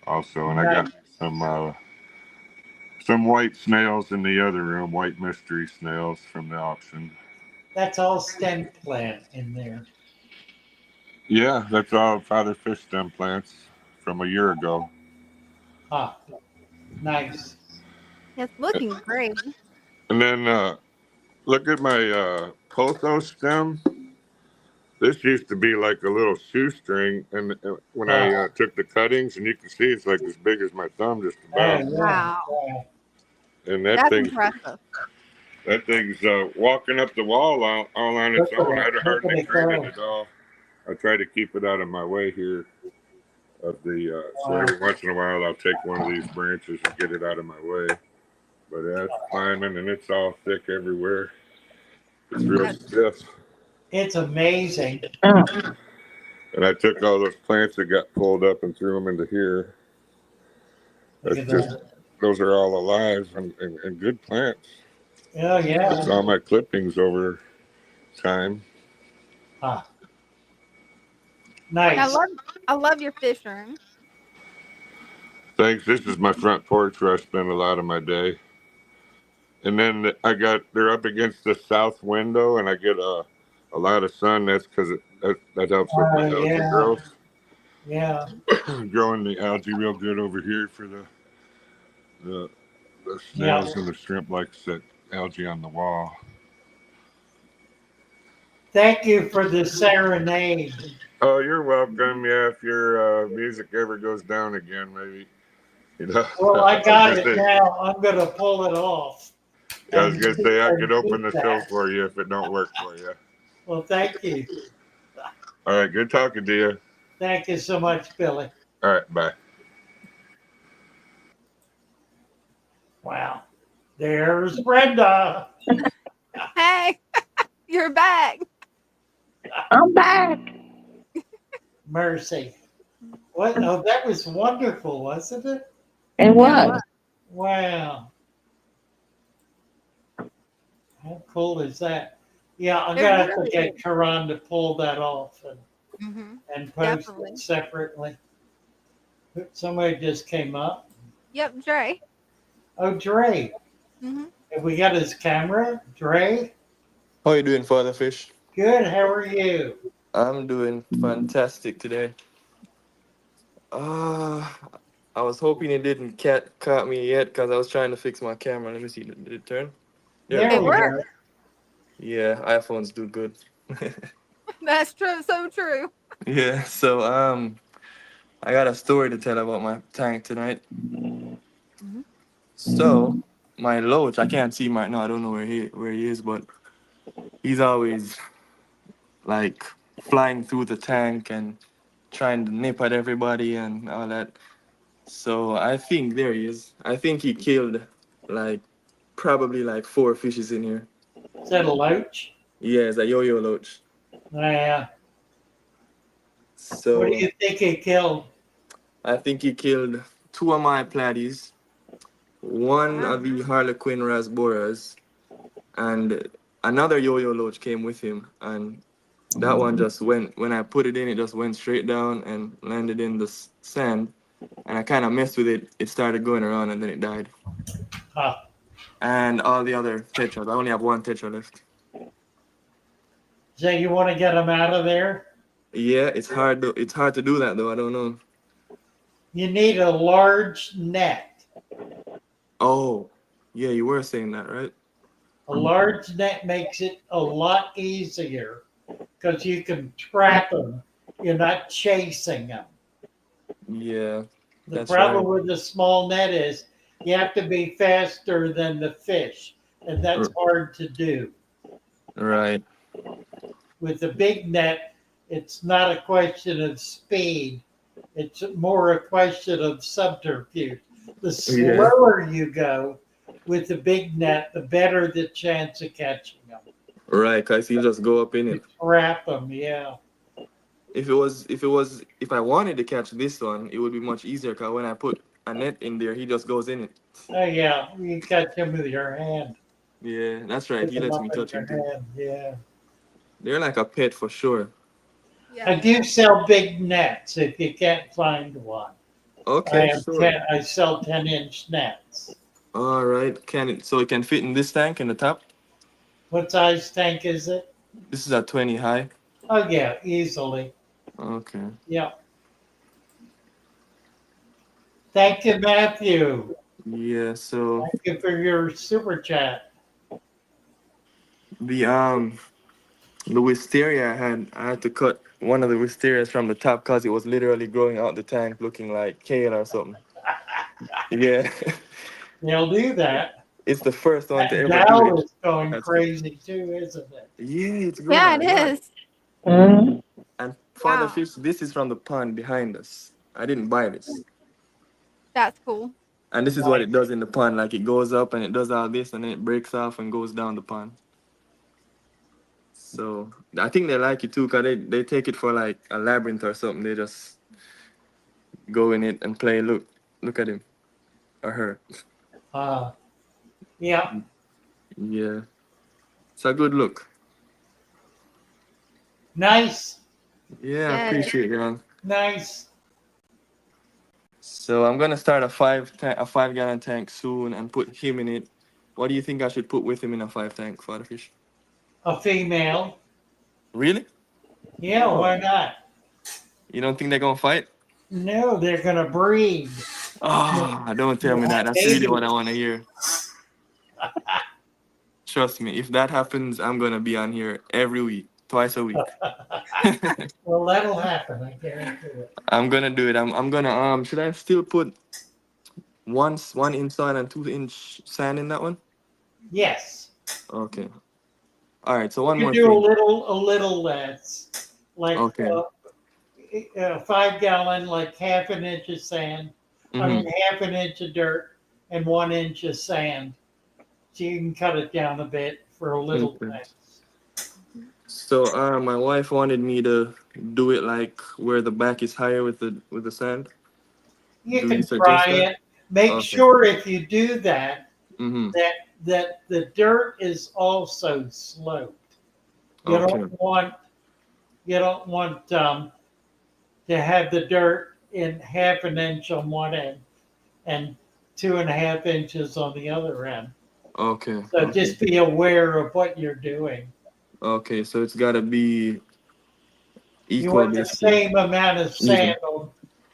also. And I got some white snails in the other room, white mystery snails from the auction. That's all stem plant in there. Yeah, that's all Father Fish stem plants from a year ago. Ah, nice. It's looking great. And then look at my pothos stem. This used to be like a little shoestring, and when I took the cuttings, and you can see it's like as big as my thumb, just about. Wow. And That's impressive. That thing's walking up the wall all on its own. I'd hardly train it at all. I try to keep it out of my way here. So every once in a while, I'll take one of these branches and get it out of my way. But it's climbing, and it's all thick everywhere. It's real stiff. It's amazing. And I took all those plants that got pulled up and threw them into here. Those are all alive and good plants. Oh, yeah. That's all my clippings over time. Ah. Nice. I love your fish room. Thanks. This is my front porch where I spend a lot of my day. And then they're up against the south window, and I get a lot of sun. That's because that helps with the algae growth. Yeah. Growing the algae real good over here for the snails and the shrimp likes that algae on the wall. Thank you for the serenade. Oh, you're welcome. Yeah, if your music ever goes down again, maybe. Well, I got it now. I'm going to pull it off. I was going to say I could open the show for you if it don't work for you. Well, thank you. All right, good talking to you. Thank you so much, Billy. All right, bye. Wow. There's Brenda. Hey, you're back. I'm back. Mercy. What? Oh, that was wonderful, wasn't it? It was. Wow. How cool is that? Yeah, I'm going to have to get Karan to pull that off and post it separately. Somebody just came up. Yep, Dre. Oh, Dre. Have we got his camera? Dre? How are you doing, Father Fish? Good. How are you? I'm doing fantastic today. I was hoping it didn't caught me yet because I was trying to fix my camera. Let me see. Did it turn? Yeah, it worked. Yeah, iPhones do good. That's true. So true. Yeah. So I got a story to tell about my tank tonight. So my Loach, I can't see him right now. I don't know where he is, but he's always like flying through the tank and trying to nip at everybody and all that. So I think there he is. I think he killed probably 4 fishes in here. Is that a loach? Yeah, it's a yo-yo loach. Yeah. So what do you think he killed? I think he killed 2 of my platies, 1 of the Harlequin rasboras, and another yo-yo loach came with him, and that one just went, when I put it in, it just went straight down and landed in the sand, and I kind of messed with it. It started going around and then it died. Huh. And all the other tetras, I only have 1 tetra left. So you want to get him out of there? Yeah, it's hard to do that though. I don't know. You need a large net. Oh, yeah, you were saying that, right? A large net makes it a lot easier because you can trap them. You're not chasing them. Yeah. The problem with a small net is you have to be faster than the fish, and that's hard to do. Right. With the big net, it's not a question of speed. It's more a question of subterfuge. The slower you go with the big net, the better the chance of catching them. Right, because you just go up in it. Trap them, yeah. If I wanted to catch this one, it would be much easier because when I put a net in there. He just goes in it. Oh yeah, you catch them with your hand. Yeah, that's right. Put He them lets up me in touch your him too. hand. Yeah. They're like a pet for sure. Yeah. I do sell big nets if you can't find one. Okay, sure. I sell 10-inch nets. All right. So it can fit in this tank in the top? What size tank is it? This is a 20 high. Oh yeah, easily. Okay. Yeah. Thank you, Matthew. Yeah, so Thank you for your super chat. the wisteria I had to cut one of the wisterias from the top because it was literally growing out the tank looking like kale or something. Yeah. They'll do that. It's the first one to That ever do dowel it. is going That's crazy too, isn't it? Yeah, it's growing Yeah, a it lot. is. And Father Wow. Fish, this is from the pond behind us. I didn't buy this. That's cool. And this is what it does in the pond. Like it goes up and it does all this and then it breaks off and goes down the pond. So I think they like it too because they take it for like a labyrinth or something. They just go in it and play. Look at him or her. Yeah. Yeah. It's a good look. Nice. Yeah, I Yes. appreciate it, man. Nice. So I'm gonna start a 5-gallon tank soon and put him in it. What do you think I should put with him in a 5 tank, Father Fish? A female. Really? Yeah, why not? You don't think they're gonna fight? No, they're gonna breed. Oh, don't tell me that. That's really what I want to hear. Trust me, if that happens, I'm gonna be on here every week, twice a week. Well, that'll happen. I guarantee it. I'm gonna do it. I'm gonna Should I still put one inside and 2-inch sand in that one? Yes. Okay. All right. So one You more do thing. a little less, like Okay. 5 gallon, like half an inch of sand. I mean, half an inch of dirt and 1 inch of sand. So you can cut it down a bit for a little Okay. less. So my wife wanted me to do it like where the back is higher with the sand. You Do can you try suggest that? it. Make Okay. sure if you do that, Mm-hmm. that the dirt is also sloped. You Okay. don't want to have the dirt in half an inch on one end and 2.5 inches on the other end. Okay. So Okay. just be aware of what you're doing. Okay. So it's gotta be You equal, want the basically. same amount of Even. sand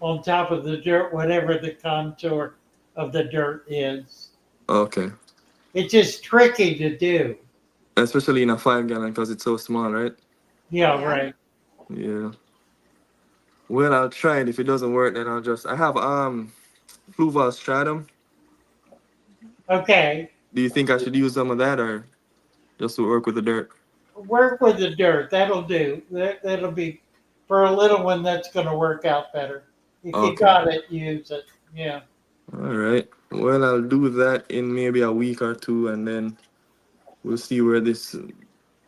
on top of the dirt, whatever the contour of the dirt is. Okay. It's just tricky to do. Especially in a 5-gallon because it's so small, right? Yeah, Yeah. right. Yeah. Well, I'll try it. If it doesn't work, then I have fluval stratum. Okay. Do you think I should use some of that or just to work with the dirt? Work with the dirt. That'll do. That'll be for a little one. That's going to work out better. If you Okay. got it, use it. Yeah. All right. Well, I'll do that in maybe a week or two, and then we'll see where this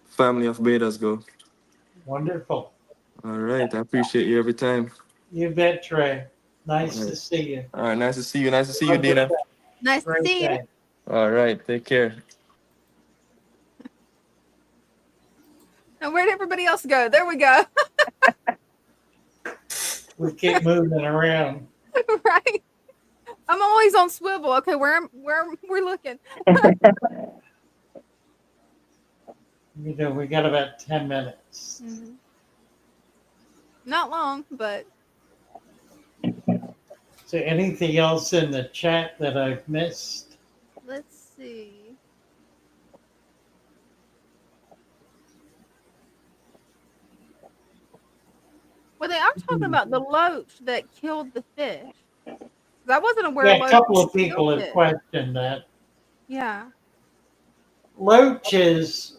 family of betas go. Wonderful. All right. I appreciate you every time. You bet, Trey. Nice All to right. see you. All right. Nice to see you. Nice to see you, Have a good Dina. day. Nice to Great see you. day. All right. Take care. Now, where'd everybody else go? There we go. We keep moving around. Right. I'm always on swivel. Okay, where we're looking. We got about 10 minutes. Mm-hmm. Not long, but So anything else in the chat that I've missed? let's see. Well, they are talking about the loach that killed the fish. 'Cause I wasn't aware Yeah, a loach couple of kill people have fish. questioned that. Yeah. Loaches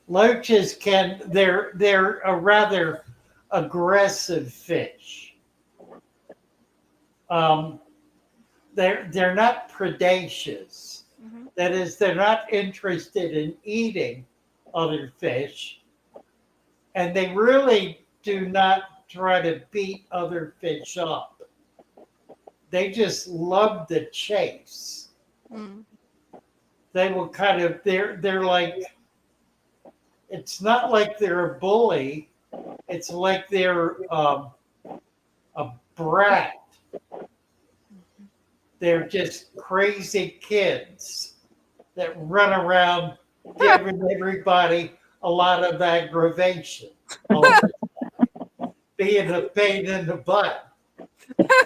they're a rather aggressive fish. They're not predaceous. Mm-hmm. That is, they're not interested in eating other fish, and they really do not try to beat other fish up. They just love the chase. Mm. They will kind of, they're like, it's not like they're a bully. It's like they're a brat. They're just crazy kids that run around giving everybody a lot of aggravation, being a pain in the butt.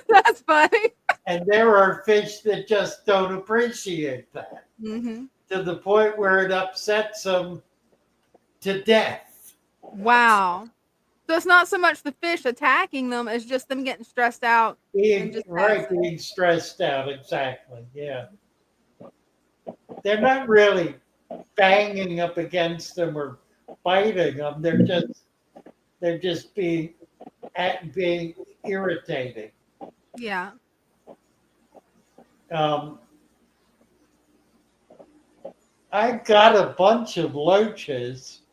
That's funny. And there are fish that just don't appreciate that Mm-hmm. to the point where it upsets them to death. Wow. So it's not so much the fish attacking them, it's just them getting stressed out. Being stressed out, exactly. Yeah. They're not really banging up against them or biting them. They're just being irritating. Yeah. I've got a bunch of loaches,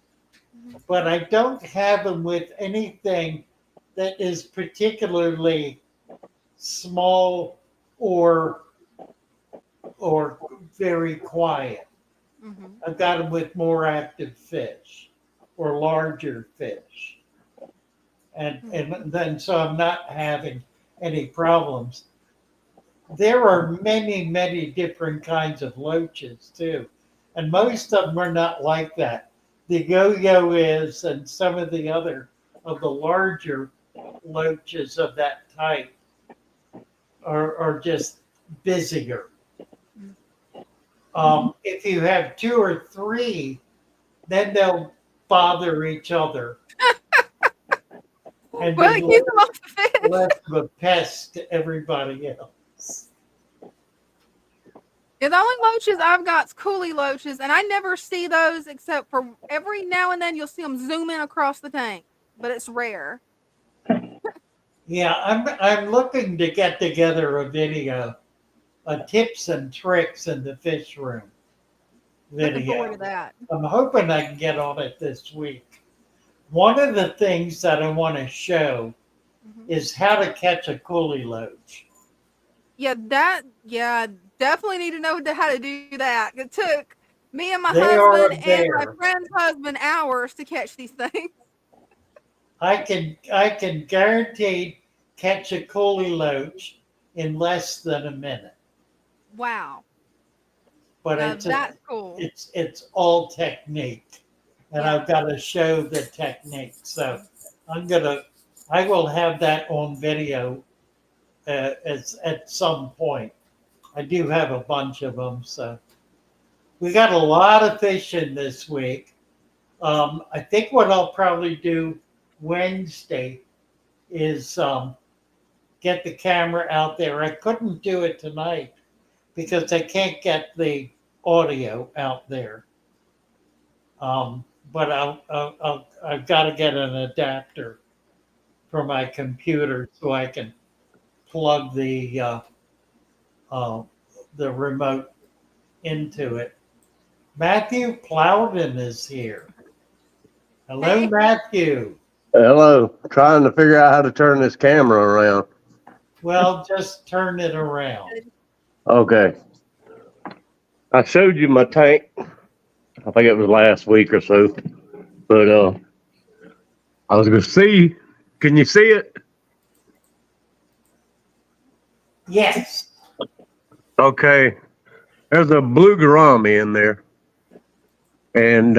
but I don't have them with anything that is particularly small or very quiet. Mm-hmm. I've got them with more active fish or larger fish. And then so I'm not having any problems. There are many, many different kinds of loaches too. And most of them are not like that. The yo-yo is, and some of the other of the larger loaches of that type are just busier. If you have two or three, then they'll bother each other. And well, it keeps them off the fish. Less of a pest to everybody else. Yeah, the only loaches I've got is coolie loaches, and I never see those except for every now and then you'll see them zoom in across the tank, but it's rare. Yeah, I'm looking to get together a video, a tips and tricks in the fish room video. Looking forward to that. I'm hoping I can get on it this week. One of the things that I want to show is how to catch a coolie loach. Yeah, definitely need to know how to do that. It took me and my They husband are and my there. friend's husband hours to catch these things. I can guarantee catch a coolie loach in less than a minute. Wow. But Now, that's cool. It's all technique. And Yeah. I've got to show the technique. So I will have that on video at some point. I do have a bunch of them. So we got a lot of fishing this week. I think what I'll probably do Wednesday is get the camera out there. I couldn't do it tonight because I can't get the audio out there. But I've got to get an adapter for my computer so I can plug the remote into it. Matthew Plowden is here. Hello, Matthew. Hello. Trying to figure out how to turn this camera around. Well, just turn it around. Okay. I showed you my tank. I think it was last week or so. But I was going to see. Can you see it? Yes. Okay. There's a blue gourami in there. And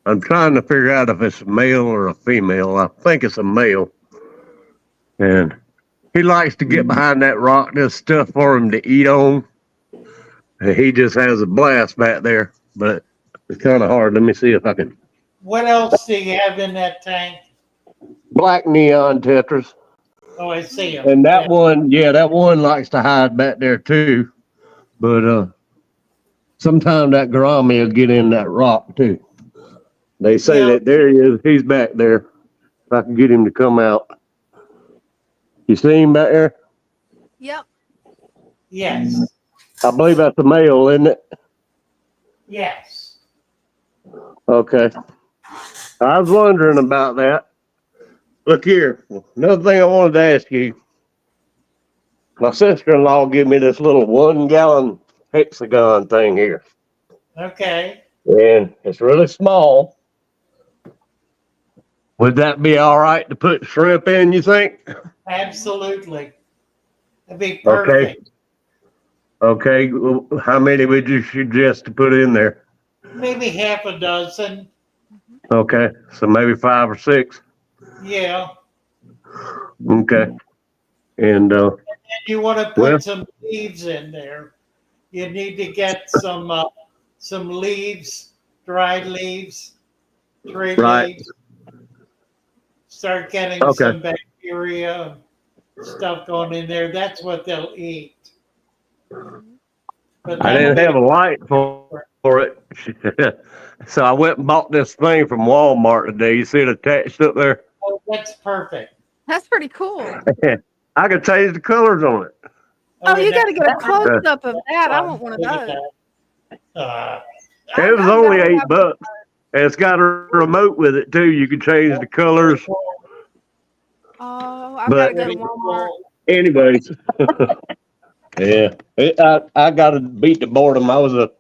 I'm trying to figure out if it's a male or a female. I think it's a male. And he likes to get behind that rock. There's stuff for him to eat on. And he just has a blast back there. But it's kind of hard. Let me see if I can. What else do you have in that tank? Black neon tetras. Oh, I see him. And that one likes to hide back there too. But sometimes that gourami will get in that rock too. They say that there he is. He's back there. If I can get him to come out. You see him back there? Yep. Yes. I believe that's a male, isn't it? Yes. Okay. I was wondering about that. Look here. Another thing I wanted to ask you. My sister-in-law gave me this little 1 gallon hexagon thing here. Okay, And it's really small. Would that be all right to put shrimp in, you think? absolutely. That'd be Okay. perfect. Okay. Well, how many would you suggest to put in there? Maybe half a dozen. Okay. So maybe 5 or 6. Yeah. Okay. And And you want to well, put some leaves in there. You need to get some leaves, dried leaves, tree right. leaves. Start getting Okay. some bacteria stuff going in there. That's what they'll eat. But I that'll didn't be have a light for it. So I went and bought this thing from Walmart today. You see it attached up there? oh, that's perfect. That's pretty cool. I could change the colors on it. Oh, and you got to get a close Uh, up of that. I fun. want one of Look at those. that. It was I've got only to have one. $8. And it's got a remote with it too. You can change the colors. Oh, I've got But to go to Walmart. anyways, yeah, I got to beat the boredom. I was a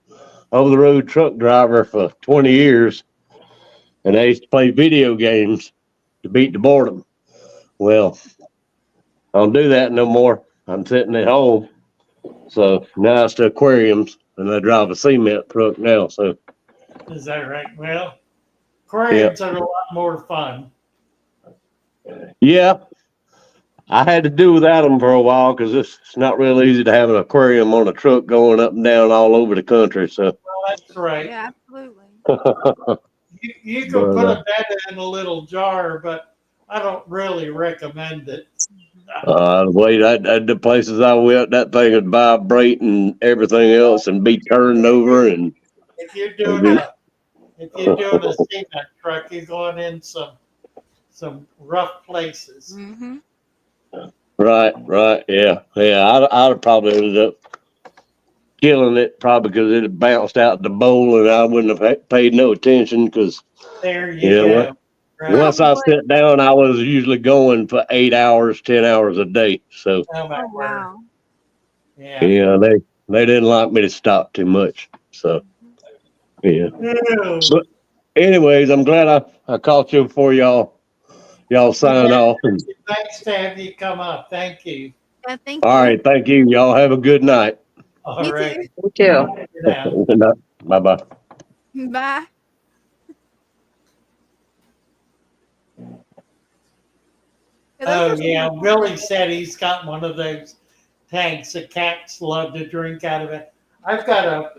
over the road truck driver for 20 years, and I used to play video games to beat the boredom. Well, I don't do that no more. I'm sitting at home, so now it's the aquariums, and I drive a cement truck now. So Is that right? Well, yeah, aquariums are a lot more fun. yeah. I had to do without them for a while because it's not real easy to have an aquarium on a truck going up and down all over the country. So, Well, that's right. Yeah, absolutely. You can but put a bed in a little jar, but I don't really recommend it. wait, the places I went, that thing would vibrate and everything else, and be turned over, and If you're it'd doing be, a cement truck, you're going in some rough places. Mm-hmm. right, yeah. I'd have probably ended up killing it probably because it had bounced out the bowl, and I wouldn't have paid no attention because There you yeah, go. Right. once I sat down, I was usually going for 8 hours, 10 hours a day. So Oh my Oh, word. wow. Yeah. yeah, they didn't like me to stop too much. So yeah. Ew. But anyways, I'm glad I caught you before y'all You sign bet. off. And, Nice to have you come up. Thank you. Yeah, thank all you. right, thank you. Y'all have a good night. All You right. too. Me too. Sit down. Good night. Bye bye. Bye. Yeah, those Oh are some yeah, cool Billy things. said he's got one of those tanks that cats love to drink out of it. I've got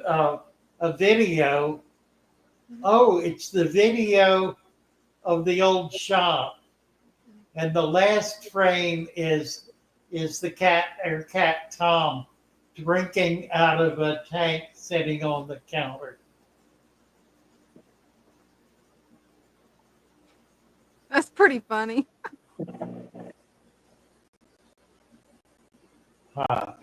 a video. Oh, it's the video of the old shop, and the last frame is the cat Tom drinking out of a tank sitting on the counter. That's pretty funny. Ah,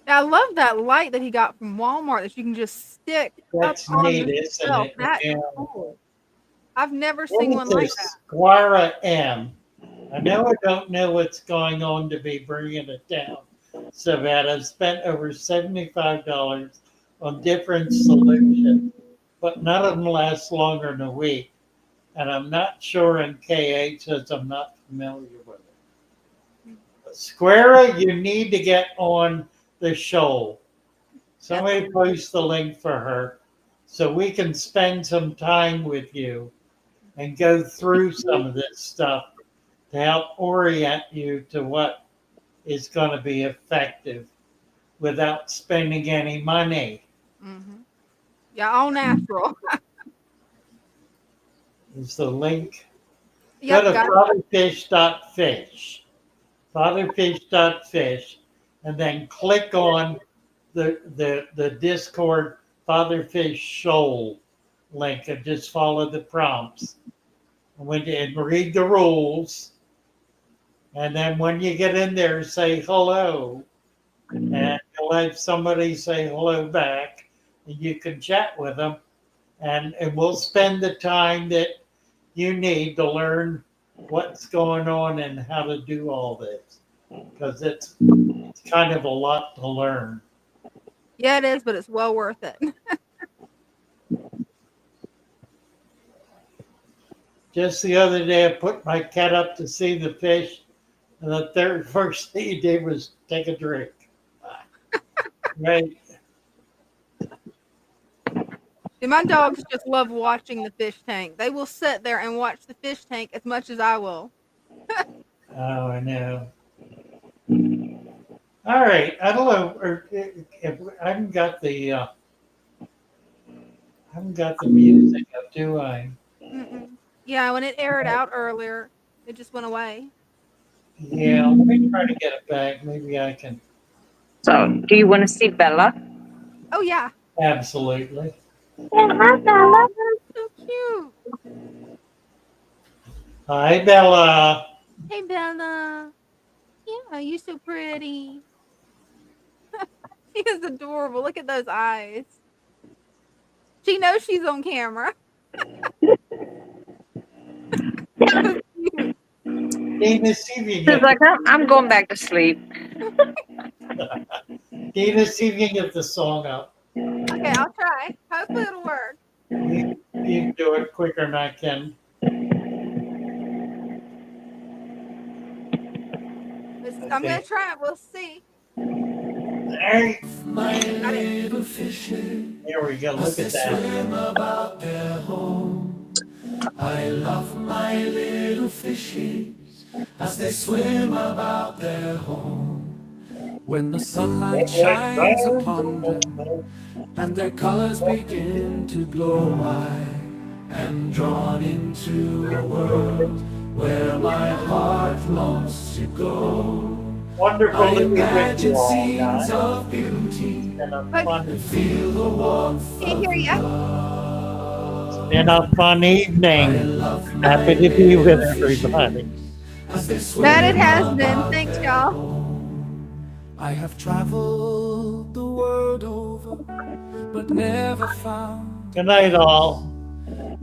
I love that light that he got from Walmart that you can just stick that's up on neat, the isn't shelf. it? That's Yeah. cool. I've never What seen is one like this? that. Squara M. I know I don't know what's going on to be bringing it down so bad. I've spent over $75 on different solutions, but none of them last longer than a week. And I'm not sure in KH as I'm not familiar with it. Squara, you need to get on the shoal. Somebody post the link for her so we can spend some time with you and go through some of this stuff to help orient you to what is going to be effective without spending any money. Mm-hmm. Yeah, all natural. Is the link? Yep, Go to got it. fatherfish.fish, fatherfish.fish, and then click on the Discord Fatherfish Shoal link and just follow the prompts. And read the rules. And then when you get in there, say hello. And you'll have somebody say hello back. And you can chat with them and we'll spend the time that you need to learn what's going on and how to do all this, because it's kind of a lot to learn. Yeah, it is, but it's well worth it. Just the other day, I put my cat up to see the fish, and the first thing he did was take a drink. Right. See, my dogs just love watching the fish tank. They will sit there and watch the fish tank as much as I will. Oh, I know. All right. I don't know if I haven't got the music up, do I? Mm-mm. Yeah, when it aired out earlier, it just went away. Yeah, let me try to get it back. Maybe I can. So, do you want to see Bella? Oh yeah. Absolutely. Hi, Bella. So cute. Hi, Bella. Hey, Bella. Yeah, you're so pretty. She is adorable. Look at those eyes. She knows she's on camera. So cute. Dina, see if you She's get like, I'm going back to sleep. Dina, see if you can get the song up. Okay, I'll try. Hopefully it'll work. You can do it quicker than I can. I'm gonna try it. We'll see. There, My little fishes, there we go. as Look they at that. swim about their home. I love my little fishes as they swim about their home. When the sunlight shines upon them and their colors begin to glow, I am drawn into a world where my heart longs to go. Wonderful I to be with imagine you all, scenes guys. of beauty Fun. and feel the warmth Can't of hear ya. It's been a fun evening. Happy to be with everybody. That it has been. Thanks, y'all. I have traveled the world over, but never found. Good night, all.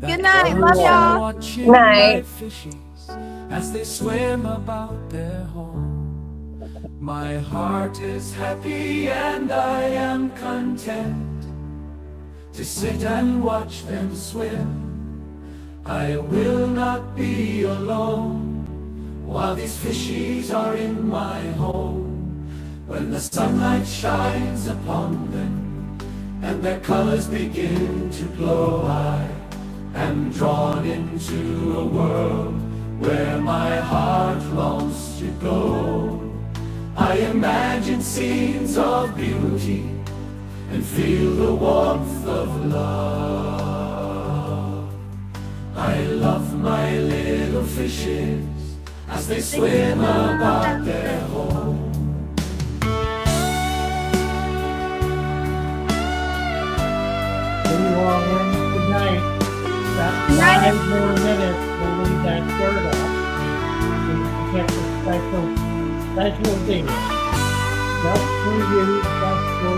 Good night. Love y'all. Watching my fishies as they swim about their home. My heart is happy and I am content to sit and watch them swim. I will not be alone while these fishies are in my home. When the sunlight shines upon them and their colors begin to glow, I am drawn into a world where my heart longs to go. I imagine scenes of beauty and feel the warmth of love. I love my little fishes as they swim about their home. See you all Wednesday night. About 5 more minutes. We'll leave that shirt off. So you can get the special deal. Just for you, just for